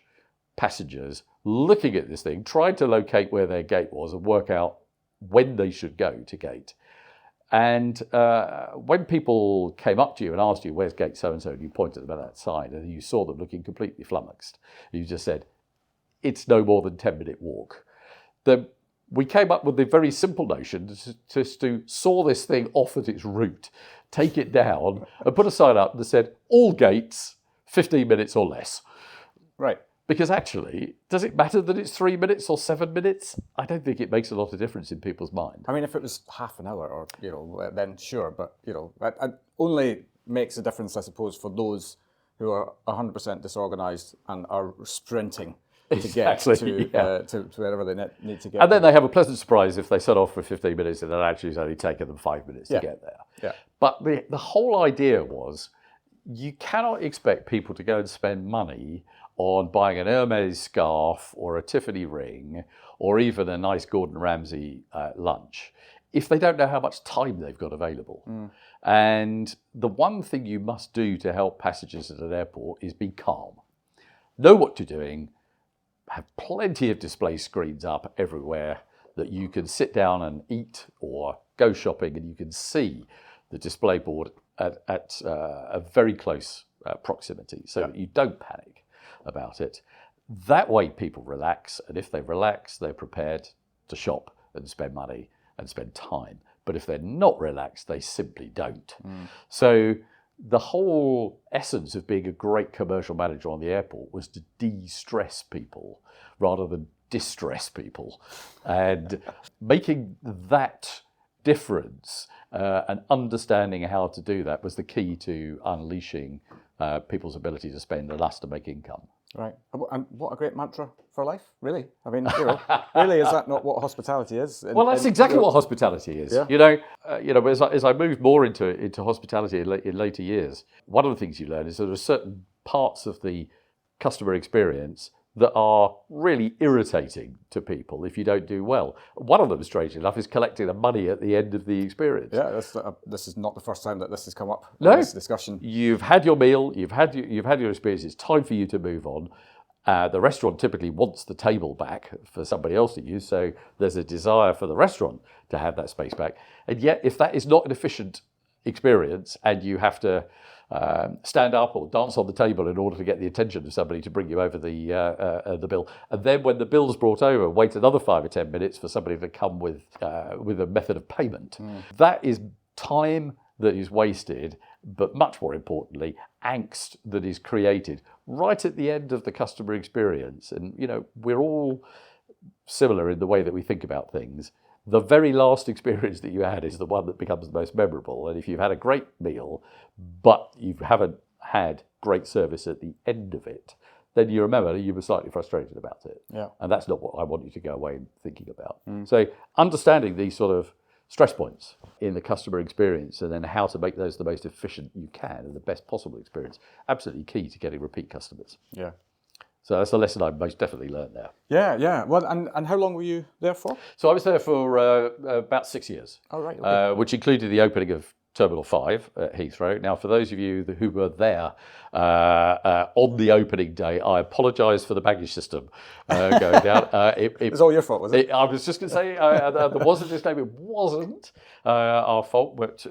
passengers looking at this thing, trying to locate where their gate was and work out when they should go to gate. And when people came up to you and asked you, where's gate so-and-so, and you pointed them at that sign, and you saw them looking completely flummoxed, you just said, it's no more than 10-minute walk. Then we came up with the very simple notion just to saw this thing off at its root, take it down, and put a sign up that said, all gates, 15 minutes or less. Right. Because actually, does it matter that it's 3 minutes or 7 minutes? I don't think it makes a lot of difference in people's mind. I mean, if it was half an hour or, then sure. But, it only makes a difference, I suppose, for those who are 100% disorganised and are sprinting to get to wherever they need to get. And then they have a pleasant surprise if they set off for 15 minutes and it actually has only taken them 5 minutes to get there. Yeah. But the whole idea was you cannot expect people to go and spend money on buying an Hermes scarf or a Tiffany ring or even a nice Gordon Ramsay lunch if they don't know how much time they've got available. And the one thing you must do to help passengers at an airport is be calm. Know what you're doing, have plenty of display screens up everywhere that you can sit down and eat or go shopping and you can see the display board at a very close proximity so that you don't panic about it. That way people relax, and if they relax, they're prepared to shop and spend money and spend time. But if they're not relaxed, they simply don't. So the whole essence of being a great commercial manager on the airport was to de-stress people rather than distress people. And making that difference and understanding how to do that was the key to unleashing people's ability to spend and us to make income. Right. And what a great mantra for life, really. I mean, really, is that not what hospitality is? Well, that's exactly what hospitality is. Yeah. As I moved more into hospitality in later years, one of the things you learn is there are certain parts of the customer experience that are really irritating to people if you don't do well. One of them, strangely enough, is collecting the money at the end of the experience. Yeah, this is not the first time that this has come up in No. this discussion. You've had your meal, you've had your experience, it's time for you to move on. The restaurant typically wants the table back for somebody else to use, so there's a desire for the restaurant to have that space back. And yet, if that is not an efficient experience and you have to stand up or dance on the table in order to get the attention of somebody to bring you over the bill, and then when the bill's brought over, wait another 5 or 10 minutes for somebody to come with a method of payment. That is time that is wasted, but much more importantly, angst that is created right at the end of the customer experience. And we're all similar in the way that we think about things. The very last experience that you had is the one that becomes the most memorable. And if you've had a great meal, but you haven't had great service at the end of it, then you remember you were slightly frustrated about it. Yeah. And that's not what I want you to go away thinking about. So understanding these sort of stress points in the customer experience and then how to make those the most efficient you can and the best possible experience, absolutely key to getting repeat customers. Yeah. So that's a lesson I've most definitely learned there. Yeah. Well, and how long were you there for? So I was there for about 6 years. Oh, right. Okay. Which included the opening of Terminal 5 at Heathrow. Now, for those of you who were there on the opening day, I apologise for the baggage system going down. It was all your fault, was it? I was just going to say, there wasn't this name. It wasn't our fault, but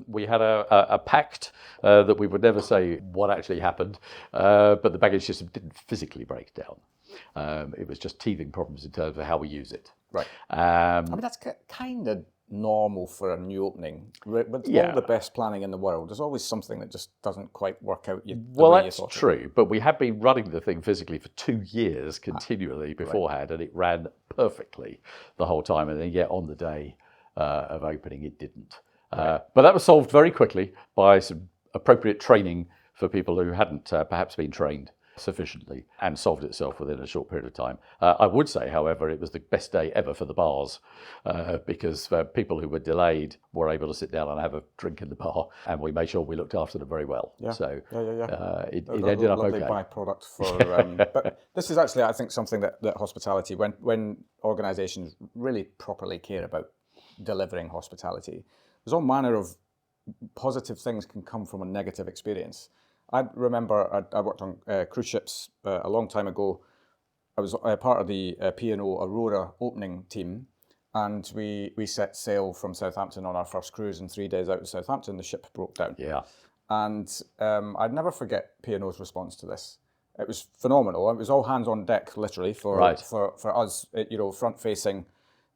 we had a pact that we would never say what actually happened, but the baggage system didn't physically break down. It was just teething problems in terms of how we use it. Right. I mean, that's kind of normal for a new opening. With all the best planning in the world, there's always something that just doesn't quite work out the way you thought it would. That's true, but we had been running the thing physically for 2 years continually beforehand, and it ran perfectly the whole time, and then yet on the day of opening it didn't. But that was solved very quickly by some appropriate training for people who hadn't perhaps been trained sufficiently, and solved itself within a short period of time. I would say, however, it was the best day ever for the bars because people who were delayed were able to sit down and have a drink in the bar, and we made sure we looked after them very well. Yeah. So It ended up lovely okay. byproduct for. But this is actually, I think, something that hospitality, when organisations really properly care about delivering hospitality, there's all manner of positive things can come from a negative experience. I remember I worked on cruise ships a long time ago. I was part of the P&O Aurora opening team, and we set sail from Southampton on our first cruise, and 3 days out of Southampton, the ship broke down. Yeah. And I'd never forget P&O's response to this. It was phenomenal. It was all hands on deck, literally, for us, front-facing,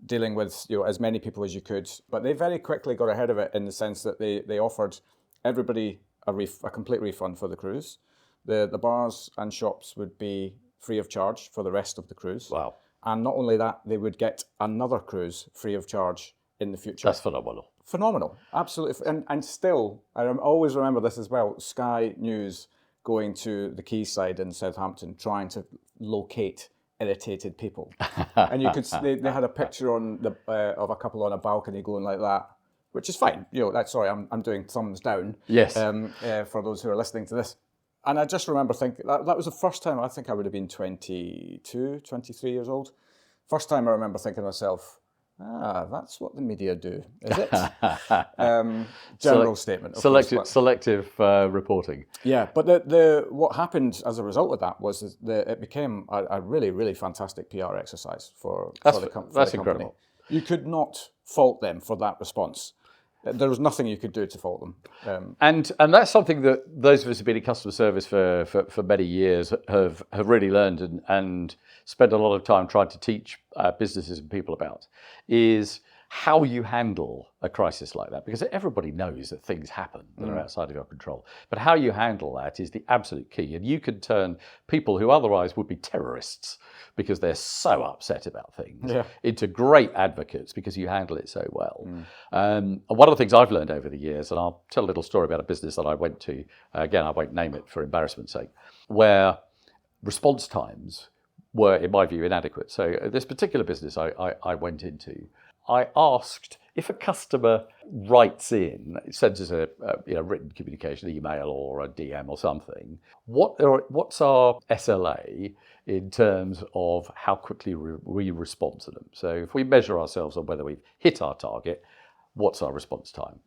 dealing with as many people as you could. But they very quickly got ahead of it in the sense that they offered everybody a complete refund for the cruise. The bars and shops would be free of charge for the rest of the cruise. Wow. And not only that, they would get another cruise free of charge in the future. That's phenomenal. Phenomenal, absolutely. And still, I always remember this as well, Sky News going to the quayside in Southampton trying to locate irritated people. And you could they had a picture on of a couple on a balcony going like that, which is fine. I'm doing thumbs down. Yes. For those who are listening to this. And I just remember thinking, that was the first time, I think I would have been 22, 23 years old. First time I remember thinking to myself, that's what the media do, is it? General statement. Selective reporting. Yeah, but the what happened as a result of that was that it became a really, really fantastic PR exercise for the company. That's incredible. You could not fault them for that response. There was nothing you could do to fault them. And that's something that those of us who've been in customer service for many years have really learned and spent a lot of time trying to teach businesses and people about, is how you handle a crisis like that, because everybody knows that things happen that are outside of your control. But how you handle that is the absolute key. And you can turn people who otherwise would be terrorists because they're so upset about things into great advocates because you handle it so well. And one of the things I've learned over the years, and I'll tell a little story about a business that I went to, again, I won't name it for embarrassment's sake, where response times were, in my view, inadequate. So this particular business I went into, I asked if a customer writes in, sends us a written communication, email or a DM or something, what's our SLA in terms of how quickly we respond to them? So if we measure ourselves on whether we've hit our target, what's our response time?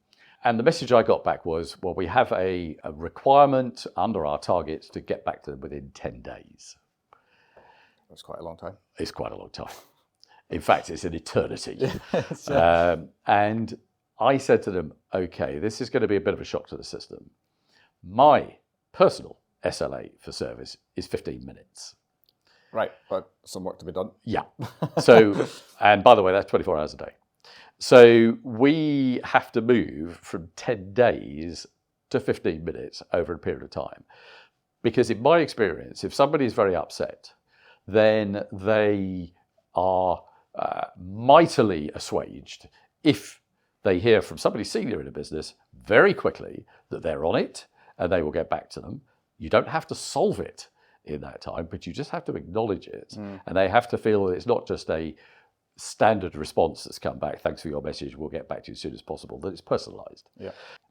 And the message I got back was, well, we have a requirement under our targets to get back to them within 10 days. That's quite a long time. It's quite a long time. In fact, it's an eternity. And I said to them, okay, this is going to be a bit of a shock to the system. My personal SLA for service is 15 minutes. Right, but some work to be done. Yeah. So, and by the way, that's 24 hours a day. So we have to move from 10 days to 15 minutes over a period of time. Because in my experience, if somebody is very upset, then they are mightily assuaged if they hear from somebody senior in a business very quickly that they're on it and they will get back to them. You don't have to solve it in that time, but you just have to acknowledge it. And they have to feel that it's not just a standard response that's come back, thanks for your message, we'll get back to you as soon as possible, that it's personalised.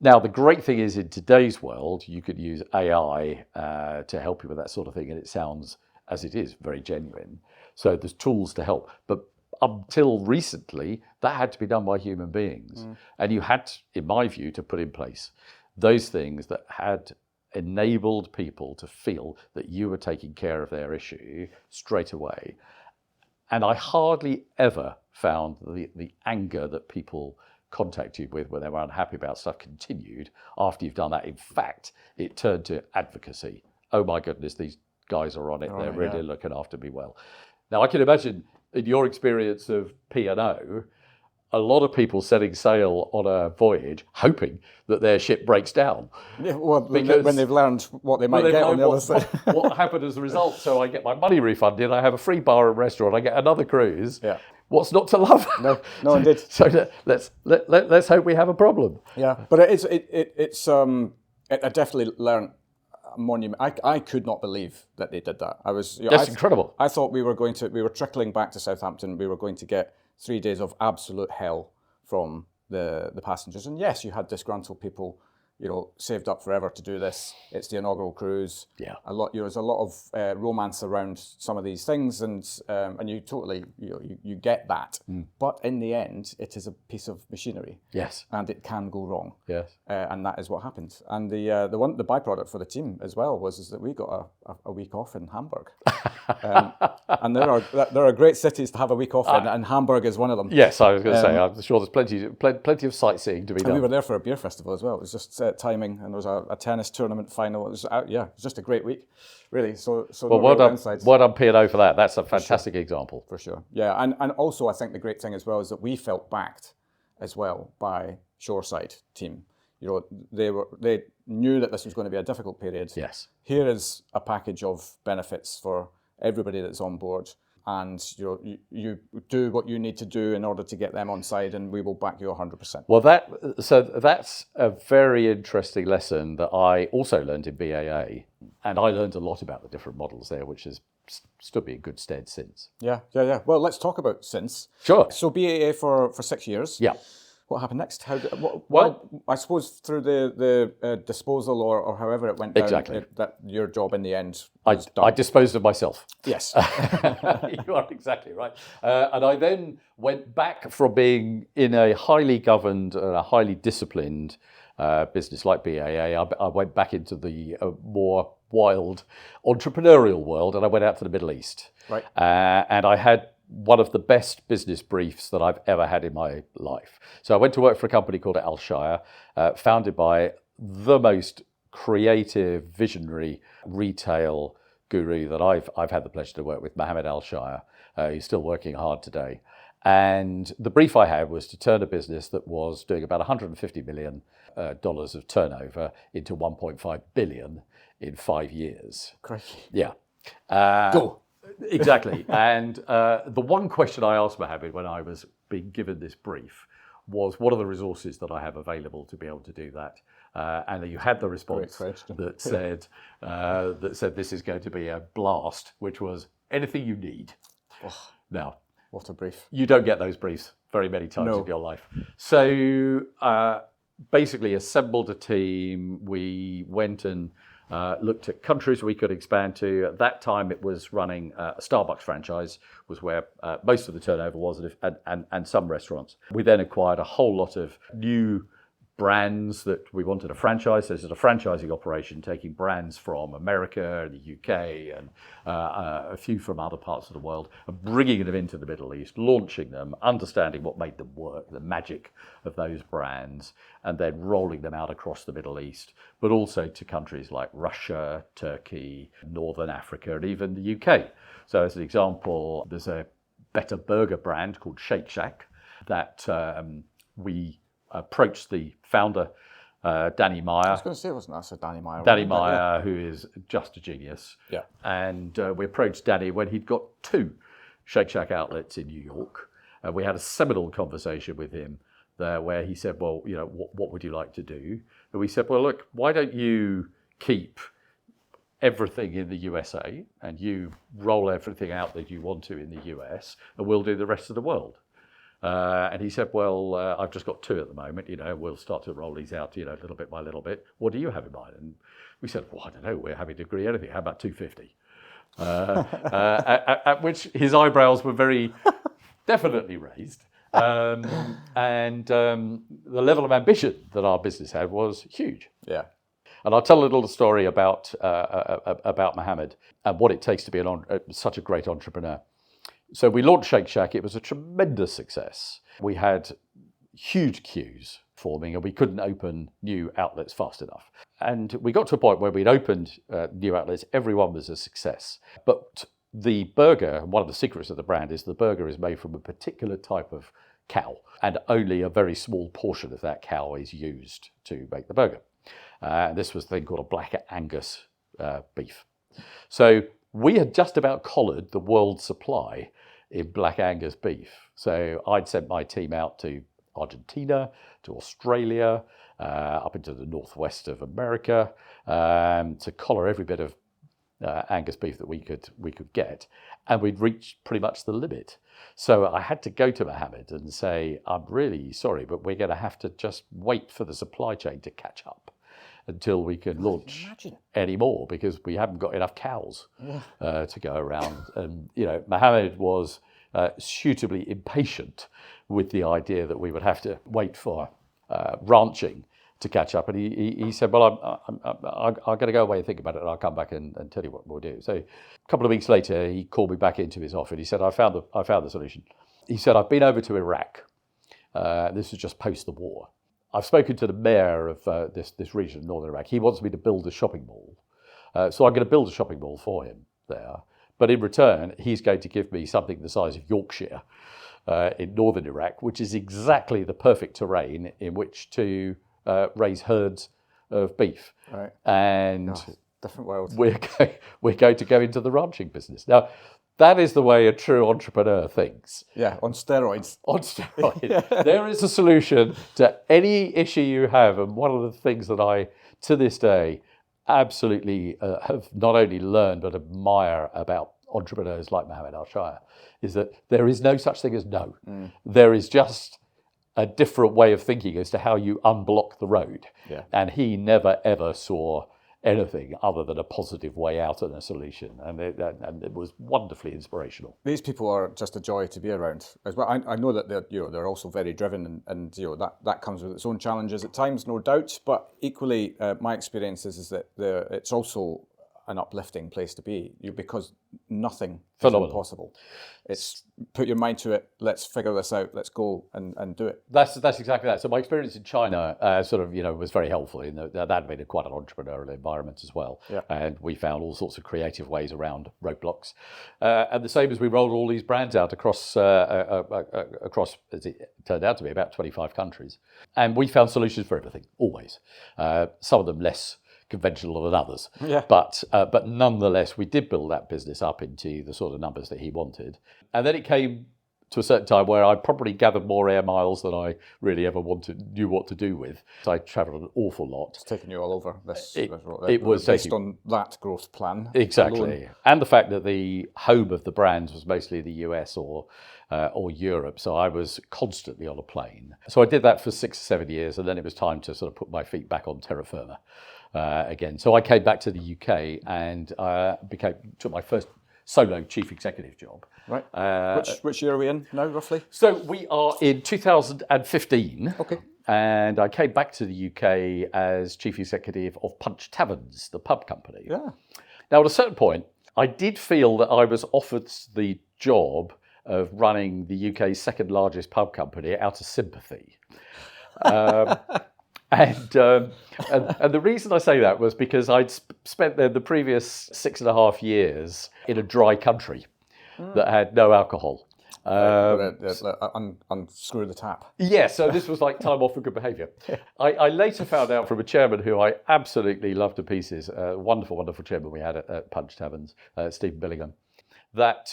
Now, the great thing is in today's world, you could use AI to help you with that sort of thing, and it sounds, as it is, very genuine. So there's tools to help. But until recently, that had to be done by human beings. And you had, in my view, to put in place those things that had enabled people to feel that you were taking care of their issue straight away. And I hardly ever found the anger that people contact you with when they were unhappy about stuff continued after you've done that. In fact, it turned to advocacy. Oh my goodness, these guys are on it. They're really looking after me well. Now, I can imagine in your experience of P&O, a lot of people setting sail on a voyage hoping that their ship breaks down. Yeah, well, because when they've learned what they might get on the other side. What happened as a result. So I get my money refunded, I have a free bar and restaurant, I get another cruise. What's not to love? No, indeed. So let's hope we have a problem. Yeah, but I definitely learned a monument. I could not believe that they did that. That's incredible. I thought we were trickling back to Southampton. We were going to get 3 days of absolute hell from the passengers. And yes, you had disgruntled people, saved up forever to do this. It's the inaugural cruise. Yeah. There's a lot of romance around some of these things, and you totally, you get that. But in the end, it is a piece of machinery. Yes. And it can go wrong. Yes. And that is what happened. And the byproduct for the team as well was that we got a week off in Hamburg. And there are great cities to have a week off in, and Hamburg is one of them. Yes, I was going to say, I'm sure there's plenty of sightseeing to be done. And we were there for a beer festival as well. It was just timing, and there was a tennis tournament final. It was it was just a great week, really. So well done P&O for that. That's a fantastic example. For sure. Yeah, and also I think the great thing as well is that we felt backed as well by shoreside team. They knew that this was going to be a difficult period. Yes. Here is a package of benefits for everybody that's on board, and you do what you need to do in order to get them on side, and we will back you 100%. Well, that's a very interesting lesson that I also learned in BAA, and I learned a lot about the different models there, which has stood me in good stead since. Yeah. Well, let's talk about since. Sure. So BAA for 6 years. Yeah. What happened next? Well, I suppose through the disposal or however it went down, exactly. That your job in the end was done. I disposed of myself. Yes. You are exactly right. And I then went back from being in a highly governed and a highly disciplined business like BAA. I went back into the more wild entrepreneurial world, and I went out to the Middle East. Right. And I had one of the best business briefs that I've ever had in my life. So I went to work for a company called Alshire, founded by the most creative, visionary retail guru that I've had the pleasure to work with, Mohammed Alshire. He's still working hard today. And the brief I had was to turn a business that was doing about $150 million of turnover into 1.5 billion in 5 years. Crikey. Yeah. Go. Exactly. And the one question I asked Mohammed when I was being given this brief was, what are the resources that I have available to be able to do that? And you had the response that said this is going to be a blast, which was anything you need. Oh, now, what a brief. You don't get those briefs very many times in your life. So basically assembled a team. We went and looked at countries we could expand to. At that time, it was running a Starbucks franchise, was where most of the turnover was, and some restaurants. We then acquired a whole lot of new brands that we wanted to franchise. So this is a franchising operation, taking brands from America, the UK, and a few from other parts of the world, and bringing them into the Middle East, launching them, understanding what made them work, the magic of those brands, and then rolling them out across the Middle East, but also to countries like Russia, Turkey, Northern Africa, and even the UK. So as an example, there's a better burger brand called Shake Shack that we approached the founder, Danny Meyer. I was going to say, wasn't that Danny Meyer? Danny Meyer, who is just a genius. Yeah. And we approached Danny when he'd got 2 Shake Shack outlets in New York. We had a seminal conversation with him there where he said, well, you know, what would you like to do? And we said, well, look, why don't you keep everything in the USA and you roll everything out that you want to in the US, and we'll do the rest of the world. And he said, well, I've just got 2 at the moment, you know, we'll start to roll these out, you know, little bit by little bit. What do you have in mind? And we said, well, I don't know, we're happy to agree anything. How about 250? At which his eyebrows were very definitely raised. And the level of ambition that our business had was huge. Yeah. And I'll tell a little story about Mohammed and what it takes to be such a great entrepreneur. So we launched Shake Shack. It was a tremendous success. We had huge queues forming and we couldn't open new outlets fast enough. And we got to a point where we'd opened new outlets. Everyone was a success. But the burger, one of the secrets of the brand is the burger is made from a particular type of cow. And only a very small portion of that cow is used to make the burger. This was a thing called a Black Angus beef. So we had just about collared the world's supply in Black Angus beef. So I'd sent my team out to Argentina, to Australia, up into the northwest of America, to collar every bit of Angus beef that we could get, and we'd reached pretty much the limit. So I had to go to Mohammed and say, I'm really sorry, but we're going to have to just wait for the supply chain to catch up until we can launch any more, because we haven't got enough cows to go around. And, you know, Mohammed was suitably impatient with the idea that we would have to wait for ranching to catch up. And he said, well, I'm going to go away and think about it, and I'll come back and tell you what we'll do. So a couple of weeks later, he called me back into his office. He said, I found the solution. He said, I've been over to Iraq. This was just post the war. I've spoken to the mayor of this region of northern Iraq. He wants me to build a shopping mall. So I'm going to build a shopping mall for him there. But in return, he's going to give me something the size of Yorkshire in northern Iraq, which is exactly the perfect terrain in which to raise herds of beef. Right. And different world. We're going to go into the ranching business. Now, that is the way a true entrepreneur thinks. Yeah, on steroids. On steroids. There is a solution to any issue you have. And one of the things that I, to this day, absolutely have not only learned but admire about entrepreneurs like Mohammed Al-Shire is that there is no such thing as no. There is just a different way of thinking as to how you unblock the road. Yeah. And he never, ever saw anything other than a positive way out and a solution. And it was wonderfully inspirational. These people are just a joy to be around as well. I know that they're also very driven, and that comes with its own challenges at times, no doubt. But equally, my experience is that it's also an uplifting place to be, because nothing Phenomenal. is impossible. It's put your mind to it. Let's figure this out. Let's go and do it. That's exactly that. So my experience in China was very helpful. That had been quite an entrepreneurial environment as well. Yeah. And we found all sorts of creative ways around roadblocks. And the same as we rolled all these brands out across, as it turned out to be, about 25 countries. And we found solutions for everything, always. Some of them less conventional than others. Yeah. But nonetheless, we did build that business up into the sort of numbers that he wanted. And then it came to a certain time where I probably gathered more air miles than I really ever knew what to do with. So I travelled an awful lot. It's taken you all over this. It was based on that growth plan. Exactly. Alone. And the fact that the home of the brands was mostly the US or Europe. So I was constantly on a plane. So I did that for 6 or 7 years, and then it was time to sort of put my feet back on terra firma again. So I came back to the UK and took my first solo chief executive job. Right. Which year are we in now, roughly? So we are in 2015. Okay. And I came back to the UK as chief executive of Punch Taverns, the pub company. Yeah. Now, at a certain point, I did feel that I was offered the job of running the UK's second largest pub company out of sympathy. And the reason I say that was because I'd spent the previous 6.5 years in a dry country that had no alcohol. Unscrew the tap. Yeah, so this was like time off for good behaviour. I later found out from a chairman who I absolutely loved to pieces, a wonderful, wonderful chairman we had at Punch Taverns, Stephen Billingham, that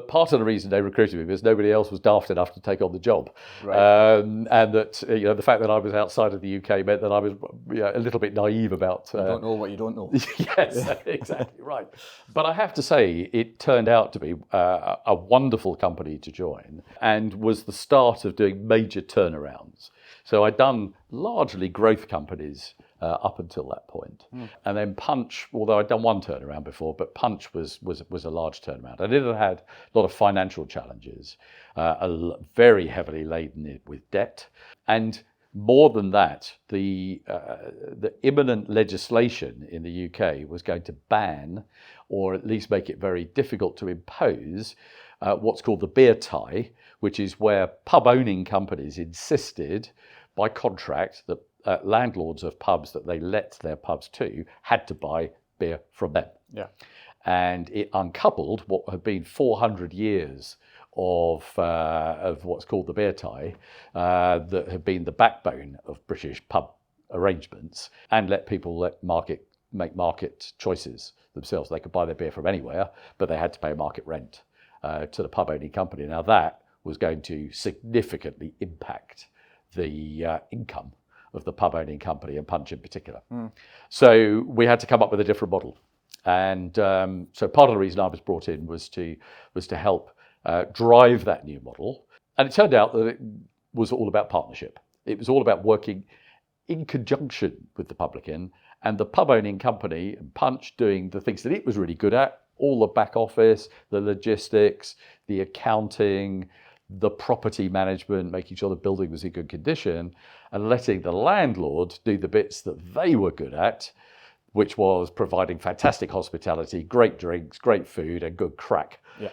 part of the reason they recruited me was nobody else was daft enough to take on the job. Right. And that the fact that I was outside of the UK meant that I was a little bit naive about... you don't know what you don't know. Yes, exactly right. But I have to say, it turned out to be a wonderful company to join and was the start of doing major turnarounds. So I'd done largely growth companies up until that point. And then Punch, although I'd done one turnaround before, but Punch was a large turnaround. And it had a lot of financial challenges, very heavily laden with debt. And more than that, the imminent legislation in the UK was going to ban, or at least make it very difficult to impose, what's called the beer tie, which is where pub-owning companies insisted by contract that landlords of pubs that they let their pubs to had to buy beer from them. Yeah. And it uncoupled what had been 400 years of what's called the beer tie, that had been the backbone of British pub arrangements, and let people make market choices themselves. They could buy their beer from anywhere, but they had to pay market rent to the pub owning company. Now that was going to significantly impact the income of the pub owning company, and Punch in particular. So we had to come up with a different model. And so part of the reason I was brought in was to help drive that new model. And it turned out that it was all about partnership. It was all about working in conjunction with the publican and the pub owning company and Punch doing the things that it was really good at, all the back office, the logistics, the accounting, the property management, making sure the building was in good condition, and letting the landlord do the bits that they were good at, which was providing fantastic hospitality, great drinks, great food, and good crack. Yeah,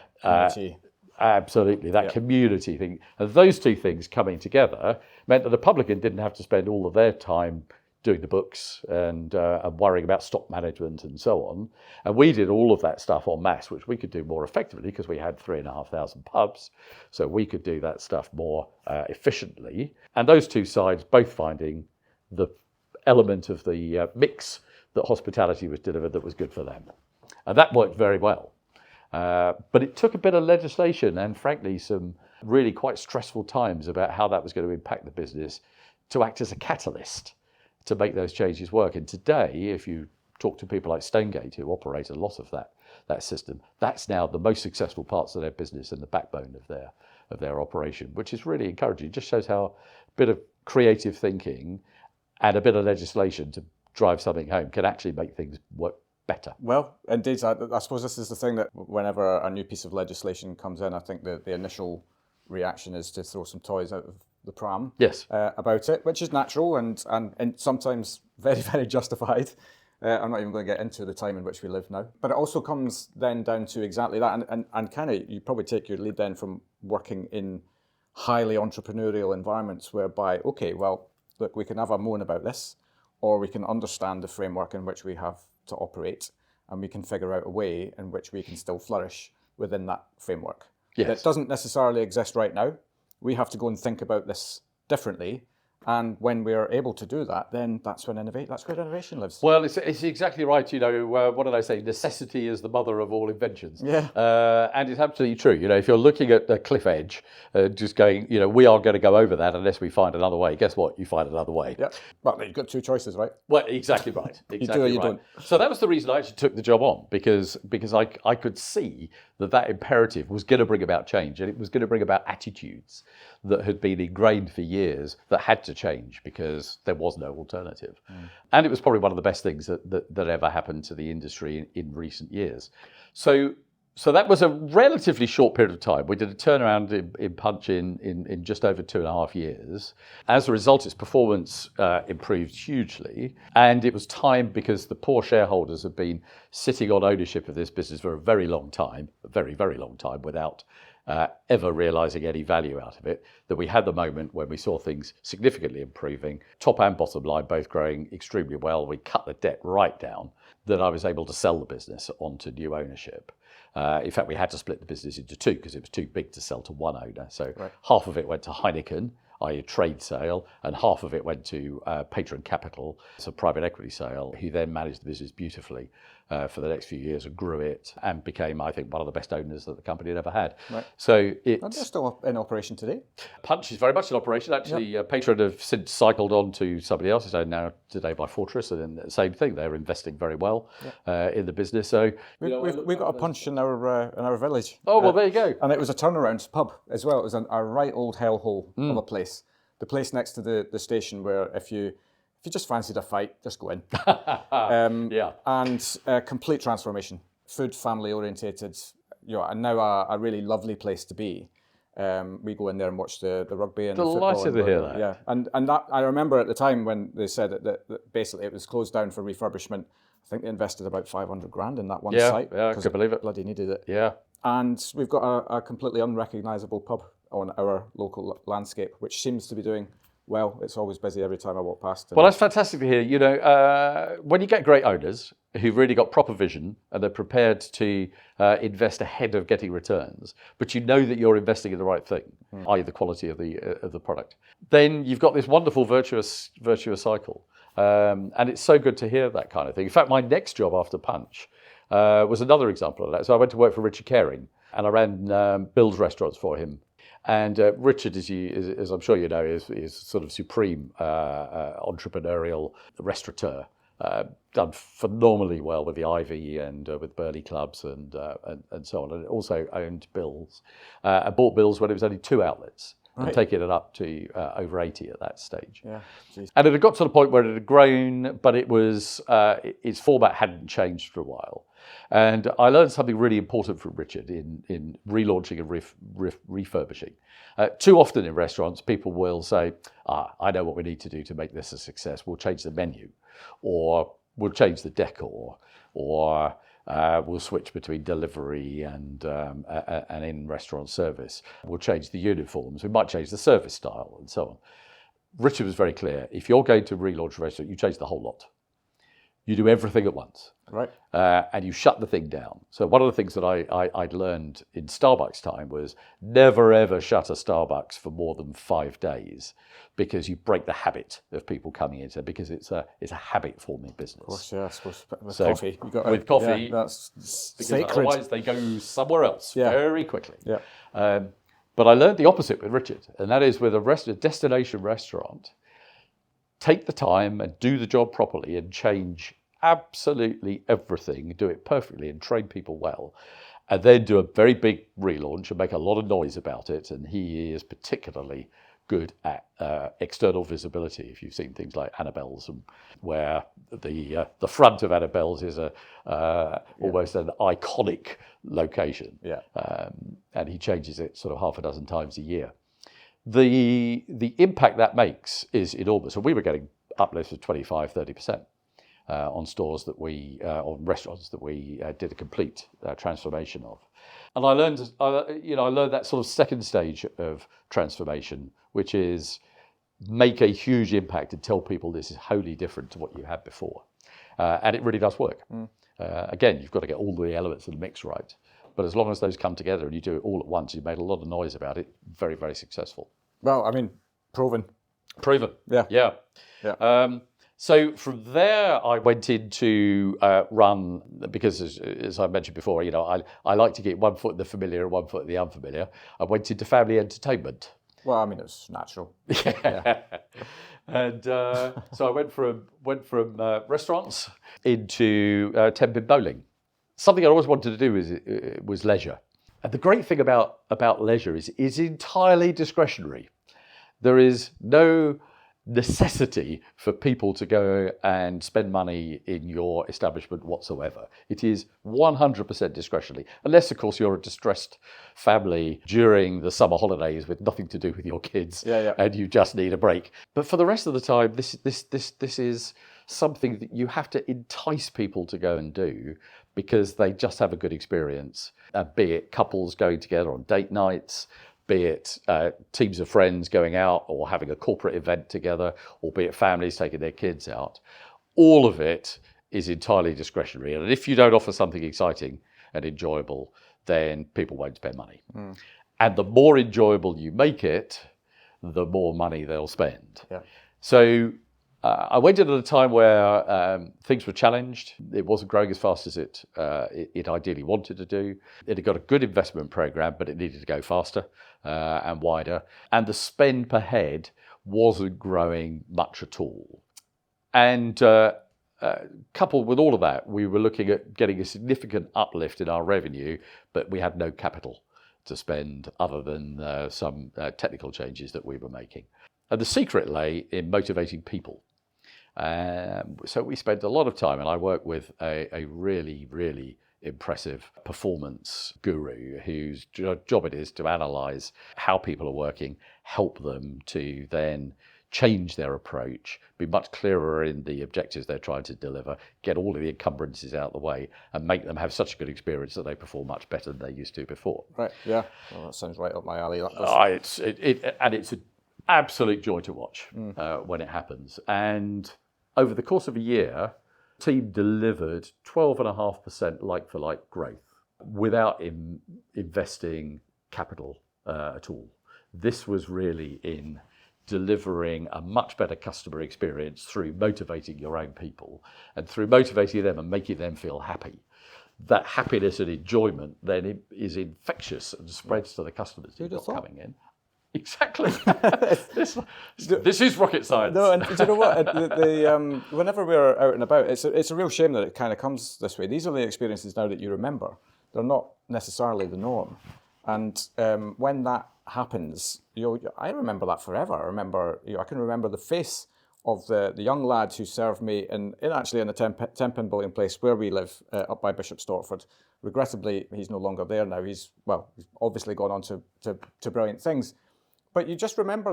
absolutely, that community thing. And those two things coming together meant that the publican didn't have to spend all of their time doing the books and worrying about stock management and so on. And we did all of that stuff en masse, which we could do more effectively because we had 3,500 pubs. So we could do that stuff more efficiently. And those two sides both finding the element of the mix that hospitality was delivered that was good for them. And that worked very well. But it took a bit of legislation and frankly some really quite stressful times about how that was going to impact the business to act as a catalyst to make those changes work. And today, if you talk to people like Stonegate, who operate a lot of that system, that's now the most successful parts of their business and the backbone of their operation, which is really encouraging. It just shows how a bit of creative thinking and a bit of legislation to drive something home can actually make things work better. Well, indeed, I suppose this is the thing that whenever a new piece of legislation comes in, I think the initial reaction is to throw some toys out of the pram. Yes. About it, which is natural and sometimes very, very justified. I'm not even going to get into the time in which we live now. But it also comes then down to exactly that. And kind of, you probably take your lead then from working in highly entrepreneurial environments whereby, okay, well, look, we can have a moan about this, or we can understand the framework in which we have to operate, and we can figure out a way in which we can still flourish within that framework. Yes. That doesn't necessarily exist right now. We have to go and think about this differently. And when we're able to do that, then that's where innovation lives. Well, it's exactly right. What did I say? Necessity is the mother of all inventions. Yeah. And it's absolutely true. If you're looking at a cliff edge, just going, we are going to go over that unless we find another way. Guess what? You find another way. Yeah. Well, you've got two choices, right? Well, exactly right. Exactly you do or you right. don't. So that was the reason I actually took the job on, because I could see that imperative was going to bring about change, and it was going to bring about attitudes that had been ingrained for years that had to change because there was no alternative. And it was probably one of the best things that ever happened to the industry in recent years. So that was a relatively short period of time. We did a turnaround in Punch in just over 2.5 years. As a result, its performance improved hugely. And it was time, because the poor shareholders had been sitting on ownership of this business for a very long time, a very, very long time, without ever realising any value out of it, that we had the moment when we saw things significantly improving, top and bottom line both growing extremely well. We cut the debt right down, that I was able to sell the business onto new ownership. In fact, we had to split the business into two because it was too big to sell to one owner. So half of it went to Heineken, i.e. a trade sale, and half of it went to Patron Capital, so private equity sale, who then managed the business beautifully for the next few years and grew it and became, I think, one of the best owners that the company had ever had. Right. So they're still in operation today? Punch is very much in operation. Actually, Patron have since cycled on to somebody else. It's owned now today by Fortress, and then the same thing. They're investing very well in the business. So we've got a Punch in our village. Oh, well, there you go. And it was a turnaround pub as well. It was a right old hellhole of a place. The place next to the station where if you just fancied a fight, just go in. And complete transformation. Food, family orientated, and now a really lovely place to be. We go in there and watch the rugby and the football. Delighted to hear that. Yeah, and that I remember at the time when they said that basically it was closed down for refurbishment. I think they invested about 500 grand in that one site. Yeah, I could believe it. Bloody needed it. Yeah. And we've got a completely unrecognisable pub on our local landscape, which seems to be doing well. It's always busy every time I walk past. Well, that's fantastic to hear. When you get great owners who've really got proper vision and they're prepared to invest ahead of getting returns, but you know that you're investing in the right thing, i.e. the quality of the product, then you've got this wonderful virtuous cycle. And it's so good to hear that kind of thing. In fact, my next job after Punch was another example of that. So I went to work for Richard Caring, and I ran Bill's restaurants for him. And Richard, as I'm sure you know, is sort of supreme entrepreneurial restaurateur. Done phenomenally well with the Ivy and with Burley clubs and so on. And also owned Bill's. I bought Bill's when it was only 2 outlets. And taking it up to over 80 at that stage. Yeah, and it had got to the point where it had grown, but it was its format hadn't changed for a while. And I learned something really important from Richard in relaunching and refurbishing. Too often in restaurants, people will say, I know what we need to do to make this a success. We'll change the menu, or we'll change the decor, or we'll switch between delivery and in-restaurant service. We'll change the uniforms. We might change the service style and so on. Richard was very clear. If you're going to relaunch a restaurant, you change the whole lot. You do everything at once. Right. And you shut the thing down. So one of the things that I'd learned in Starbucks time was never, ever shut a Starbucks for more than 5 days, because you break the habit of people coming in. So because it's a habit-forming business. Of course, yeah, I suppose. With coffee. With coffee. Yeah, that's because sacred. Otherwise they go somewhere else very quickly. Yeah. But I learned the opposite with Richard, and that is with a destination restaurant, take the time and do the job properly and change absolutely everything, do it perfectly and train people well, and then do a very big relaunch and make a lot of noise about it. And he is particularly good at external visibility. If you've seen things like Annabelle's, and where the front of Annabelle's is almost an iconic location, and he changes it sort of half a dozen times a year. The impact that makes is enormous. And we were getting uplifts of 25-30%. on stores that on restaurants that we did a complete transformation of. And I learned that sort of second stage of transformation, which is make a huge impact and tell people this is wholly different to what you had before. And it really does work. Again, you've got to get all the elements of the mix right. But as long as those come together and you do it all at once, you've made a lot of noise about it, very, very successful. Well, I mean, proven. Yeah. So from there, I went into run, because as I mentioned before, I like to get one foot in the familiar and one foot in the unfamiliar. I went into family entertainment. Well, I mean, it's natural. And so I went from restaurants into ten-pin bowling. Something I always wanted to do was leisure. And the great thing about leisure is it's entirely discretionary. There is no necessity for people to go and spend money in your establishment whatsoever. It is 100% discretionary, unless of course you're a distressed family during the summer holidays with nothing to do with your kids and you just need a break. But for the rest of the time, this is something that you have to entice people to go and do because they just have a good experience, be it couples going together on date nights, be it teams of friends going out or having a corporate event together, or be it families taking their kids out. All of it is entirely discretionary. And if you don't offer something exciting and enjoyable, then people won't spend money. And the more enjoyable you make it, the more money they'll spend. So I went in at a time where things were challenged. It wasn't growing as fast as it ideally wanted to do. It had got a good investment program, but it needed to go faster and wider. And the spend per head wasn't growing much at all. And coupled with all of that, we were looking at getting a significant uplift in our revenue, but we had no capital to spend other than some technical changes that we were making. And the secret lay in motivating people. So we spent a lot of time, and I work with a really, really impressive performance guru whose job it is to analyse how people are working, help them to then change their approach, be much clearer in the objectives they're trying to deliver, get all of the encumbrances out of the way, and make them have such a good experience that they perform much better than they used to before. Right, yeah. Well, that sounds right up my alley. It's an absolute joy to watch when it happens. And over the course of a year, the team delivered 12.5% like-for-like growth without investing capital at all. This was really in delivering a much better customer experience through motivating your own people and through motivating them and making them feel happy. That happiness and enjoyment then is infectious and spreads to the customers who've got coming in. Exactly. This is rocket science. No, and do you know what? Whenever we're out and about, it's a real shame that it kind of comes this way. These are the experiences now that you remember. They're not necessarily the norm. And when that happens, I remember that forever. I can remember the face of the young lad who served me in a 10-pin bowling place where we live, up by Bishop Stortford. Regrettably, he's no longer there now. He's obviously gone on to brilliant things. But you just remember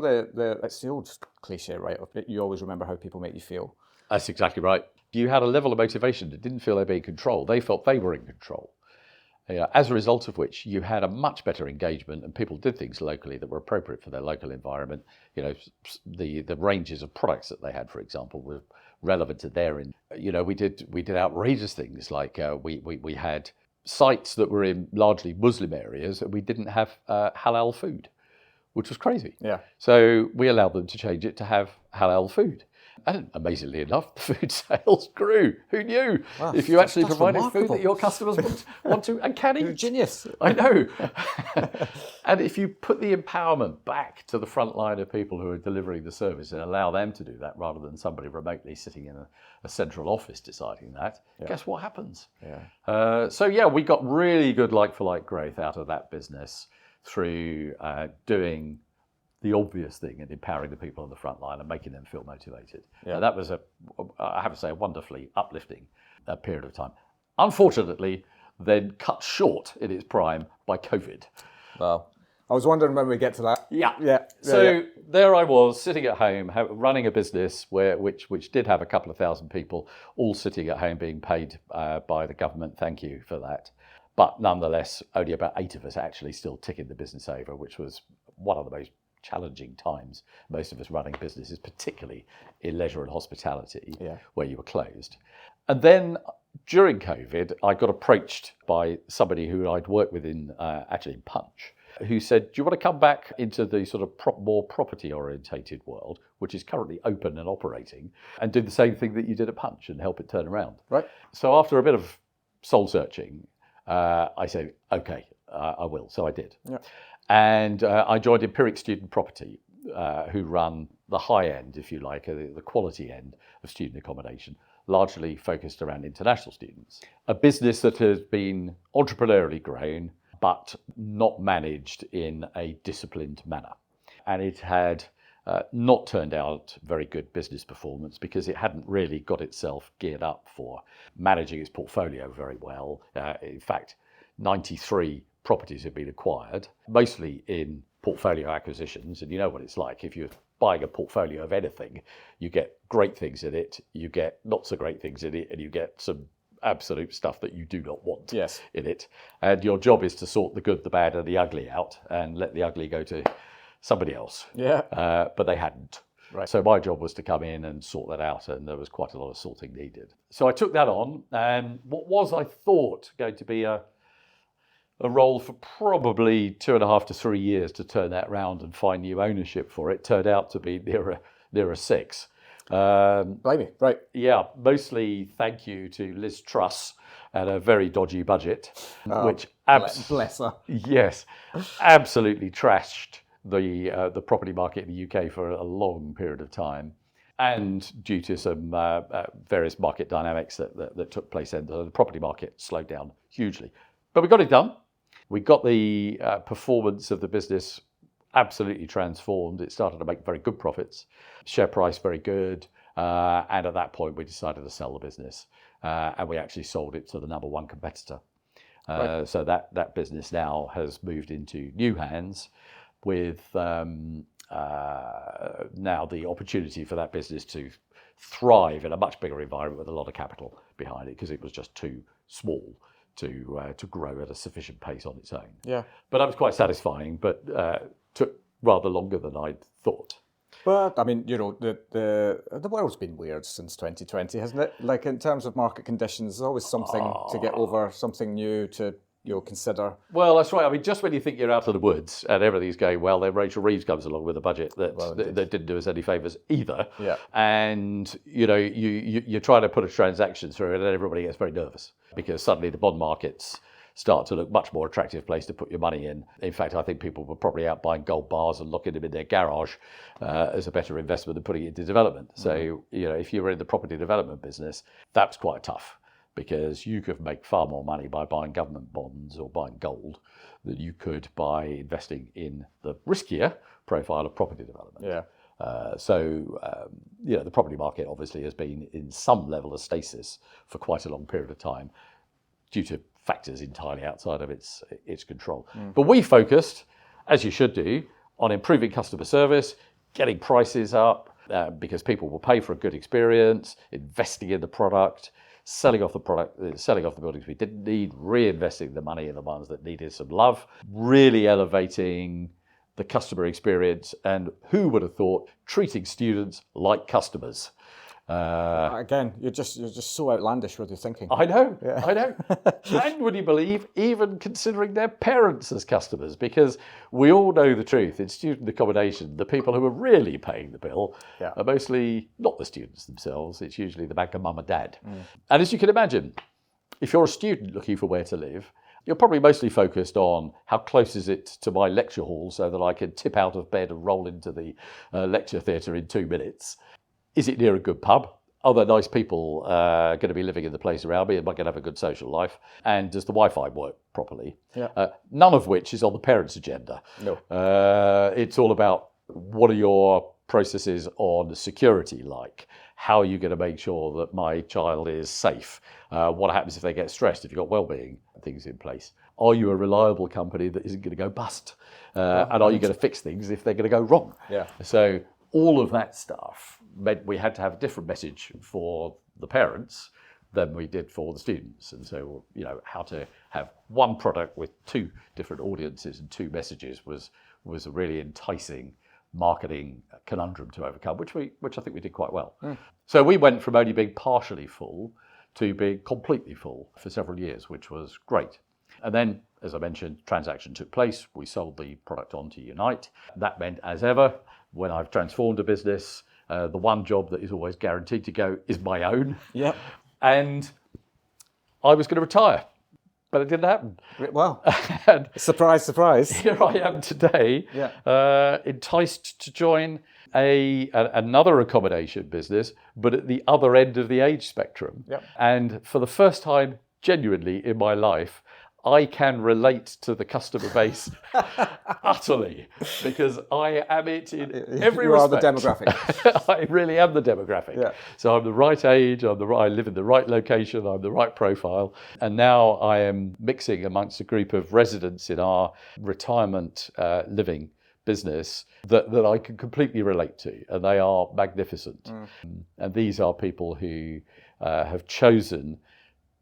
it's the old cliche, right? You always remember how people make you feel. That's exactly right. You had a level of motivation that didn't feel they were in control. They felt they were in control. As a result of which, you had a much better engagement, and people did things locally that were appropriate for their local environment. The ranges of products that they had, for example, were relevant to their. We did outrageous things like we had sites that were in largely Muslim areas, and we didn't have halal food, which was crazy. Yeah. So we allowed them to change it to have halal food. And amazingly enough, the food sales grew. Who knew? Wow, if you actually provided food that your customers want to and can eat. You're a genius. I know. And if you put the empowerment back to the front line of people who are delivering the service and allow them to do that rather than somebody remotely sitting in a central office deciding that, guess what happens? Yeah. We got really good like-for-like growth out of that business through doing the obvious thing and empowering the people on the front line and making them feel motivated. Yeah. And that was I have to say, a wonderfully uplifting period of time. Unfortunately, then cut short in its prime by COVID. Well, I was wondering when we get to that. Yeah. So there I was sitting at home, running a business which did have a couple of thousand people, all sitting at home being paid by the government. Thank you for that. But nonetheless, only about 8 of us actually still ticking the business over, which was one of the most challenging times most of us running businesses, particularly in leisure and hospitality, where you were closed. And then during COVID, I got approached by somebody who I'd worked with in Punch, who said, do you want to come back into the sort of more property-orientated world, which is currently open and operating, and do the same thing that you did at Punch and help it turn around? Right. So after a bit of soul-searching, I said, OK, I will. So I did. Yeah. And I joined Empiric Student Property, who run the high end, if you like, the quality end of student accommodation, largely focused around international students. A business that has been entrepreneurially grown, but not managed in a disciplined manner. And it had not turned out very good business performance because it hadn't really got itself geared up for managing its portfolio very well. In fact, 93 properties have been acquired, mostly in portfolio acquisitions. And you know what it's like. If you're buying a portfolio of anything, you get great things in it, you get not so great things in it, and you get some absolute stuff that you do not want in it. And your job is to sort the good, the bad, and the ugly out and let the ugly go to somebody else. Yeah. But they hadn't. Right. So my job was to come in and sort that out, and there was quite a lot of sorting needed. So I took that on, and what was, I thought, going to be a role for probably 2.5 to 3 years to turn that round and find new ownership for it turned out to be nearer 6. Blimey, right. Yeah, mostly thank you to Liz Truss and a very dodgy budget, which bless her. Yes, absolutely trashed the property market in the UK for a long period of time. And due to some various market dynamics that took place then, the property market slowed down hugely. But we got it done. We got the performance of the business absolutely transformed. It started to make very good profits, share price very good, and at that point we decided to sell the business, and we actually sold it to the number 1 competitor. Right. So that business now has moved into new hands, with now the opportunity for that business to thrive in a much bigger environment with a lot of capital behind it, because it was just too small to grow at a sufficient pace on its own. Yeah. But that was quite satisfying, but took rather longer than I'd thought. But I mean, you know, the world's been weird since 2020, hasn't it? Like in terms of market conditions, there's always something to get over, something new to consider. Well, that's right. I mean, just when you think you're out of the woods and everything's going well, then Rachel Reeves comes along with a budget that didn't do us any favours either. Yeah. And you know, you're trying to put a transaction through, and then everybody gets very nervous because suddenly the bond markets start to look much more attractive place to put your money in. In fact, I think people were probably out buying gold bars and locking them in their garage as a better investment than putting it into development. Mm-hmm. So, you know, if you were in the property development business, that's quite tough, because you could make far more money by buying government bonds or buying gold than you could by investing in the riskier profile of property development. Yeah. You know, the property market obviously has been in some level of stasis for quite a long period of time due to factors entirely outside of its control. Mm. But we focused, as you should do, on improving customer service, getting prices up, because people will pay for a good experience, investing in the product, selling off the buildings we didn't need, reinvesting the money in the ones that needed some love, really elevating the customer experience, and who would have thought treating students like customers. Again, you're just so outlandish with your thinking. I know. And would you believe, even considering their parents as customers, because we all know the truth, in student accommodation, the people who are really paying the bill are mostly not the students themselves. It's usually the bank of mum and dad. Mm. And as you can imagine, if you're a student looking for where to live, you're probably mostly focused on how close is it to my lecture hall so that I can tip out of bed and roll into the lecture theatre in 2 minutes. Is it near a good pub? Are there nice people going to be living in the place around me? Am I going to have a good social life? And does the Wi-Fi work properly? Yeah. None of which is on the parents' agenda. No. It's all about what are your processes on security, like how are you going to make sure that my child is safe? What happens if they get stressed? If you've got well-being things in place? Are you a reliable company that isn't going to go bust? And are you going to fix things if they're going to go wrong? Yeah. So all of that stuff meant we had to have a different message for the parents than we did for the students. And so, how to have one product with two different audiences and two messages was a really enticing marketing conundrum to overcome, which I think we did quite well. So we went from only being partially full to being completely full for several years, which was great. And then, as I mentioned, transaction took place. We sold the product on to Unite. That meant, as ever, when I've transformed a business, the one job that is always guaranteed to go is my own. Yeah. And I was going to retire, but it didn't happen. Well, And surprise, surprise. here I am today, Yeah. enticed to join another accommodation business, but at the other end of the age spectrum. Yep. And for the first time, genuinely in my life, I can relate to the customer base utterly, because I am it in every You respect. are the demographic. I really am the demographic. Yeah. So I'm the right age, I live in the right location, I'm the right profile. And now I am mixing amongst a group of residents in our retirement living business that I can completely relate to. And they are magnificent. And these are people who have chosen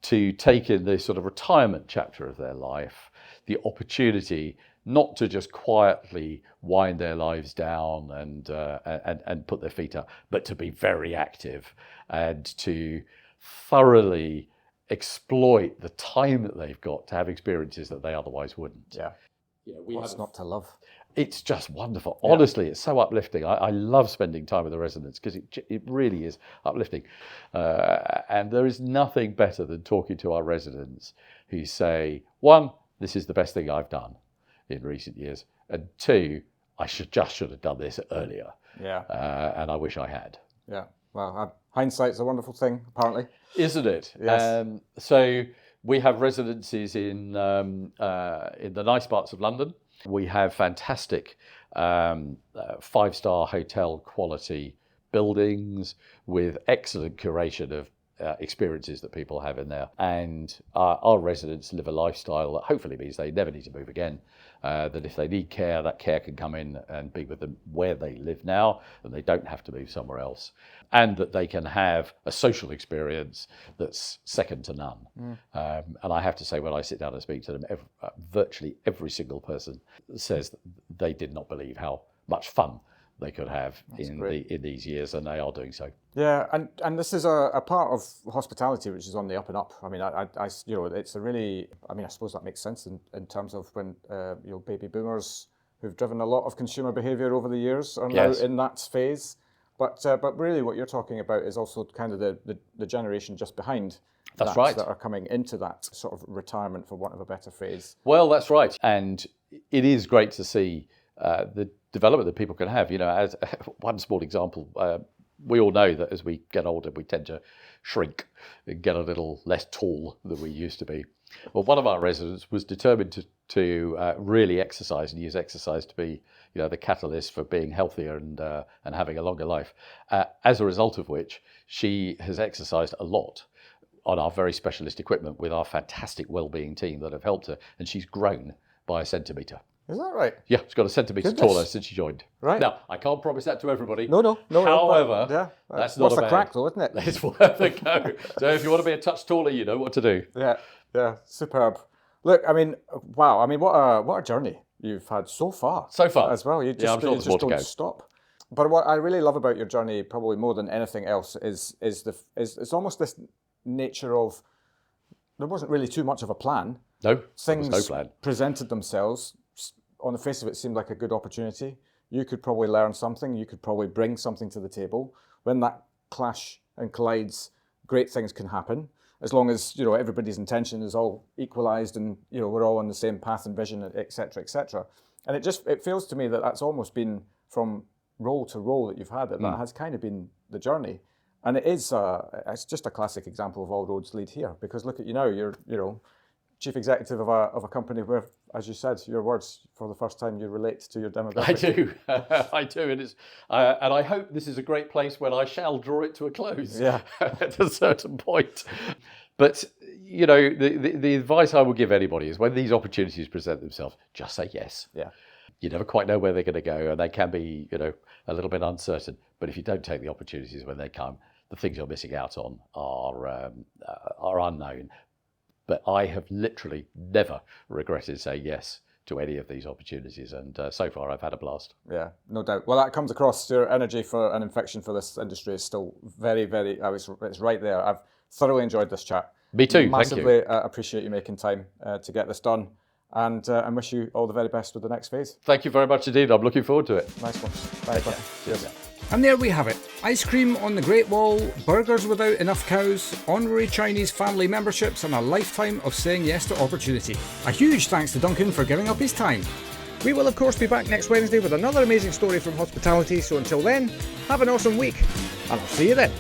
to take in this sort of retirement chapter of their life, the opportunity not to just quietly wind their lives down and put their feet up, but to be very active and to thoroughly exploit the time that they've got to have experiences that they otherwise wouldn't. Yeah. What's not to love? It's just wonderful. Yeah. Honestly, it's so uplifting. I love spending time with the residents because it really is uplifting. And there is nothing better than talking to our residents who say, one, this is the best thing I've done in recent years. And two, I should have done this earlier. Yeah. And I wish I had. Yeah. Well, hindsight's a wonderful thing, apparently. Isn't it? Yes. So we have residencies in the nice parts of London. We have fantastic 5-star hotel quality buildings with excellent curation of experiences that people have in there. And our residents live a lifestyle that hopefully means they never need to move again. That if they need care, that care can come in and be with them where they live now, and they don't have to move somewhere else. And that they can have a social experience that's second to none. And I have to say, when I sit down and speak to them, virtually every single person says that they did not believe how much fun they could have in these years, and they are doing so. Yeah, and this is a part of hospitality which is on the up and up. I mean, it's a really, I suppose that makes sense in terms of when baby boomers who've driven a lot of consumer behaviour over the years are now in that phase. But really, what you're talking about is also kind of the generation just behind. That's right. That are coming into that sort of retirement, for want of a better phrase. Well, that's right, and it is great to see the development that people can have. As one small example, we all know that as we get older, we tend to shrink and get a little less tall than we used to be. Well, one of our residents was determined to really exercise and use exercise to be, the catalyst for being healthier and having a longer life. As a result of which, she has exercised a lot on our very specialist equipment with our fantastic wellbeing team that have helped her, and she's grown by 1 centimetre. Is that right? Yeah, she's got 1 centimetre taller since she joined. Right. Now, I can't promise that to everybody. No. However, that's not a bad crack, though, isn't it? It's worth a go. So if you want to be a touch taller, you know what to do. Yeah, superb. Look, wow. What a journey you've had so far. So far. As well. You just don't stop. But what I really love about your journey, probably more than anything else, is it's almost this nature of there wasn't really too much of a plan. No, things there was no plan. Presented themselves. On the face of it, seemed like a good opportunity. You could probably learn something. You could probably bring something to the table. When that clash and collides, great things can happen. As long as everybody's intention is all equalised and we're all on the same path and vision, etc., etc. And it feels to me that that's almost been from role to role that you've had. That has kind of been the journey. And it is it's just a classic example of all roads lead here. Because look at you now. You're chief executive of a company where, as you said, your words, for the first time you relate to your demographic. I do, I do, and I hope this is a great place when I shall draw it to a close at a certain point. But the advice I would give anybody is when these opportunities present themselves, just say yes. Yeah. You never quite know where they're going to go, and they can be, a little bit uncertain. But if you don't take the opportunities when they come, the things you're missing out on are unknown. But I have literally never regretted saying yes to any of these opportunities, and so far I've had a blast. Yeah, no doubt. Well, that comes across. Your energy for an infection for this industry is still very, very. It's right there. I've thoroughly enjoyed this chat. Me too. Massively Thank you. Appreciate you making time to get this done, and wish you all the very best with the next phase. Thank you very much indeed. I'm looking forward to it. Nice one. Thanks. Cheers. And there we have it. Ice cream on the Great Wall, burgers without enough cows, honorary Chinese family memberships, and a lifetime of saying yes to opportunity. A huge thanks to Duncan for giving up his time. We will of course be back next Wednesday with another amazing story from hospitality, so until then, have an awesome week, and I'll see you then.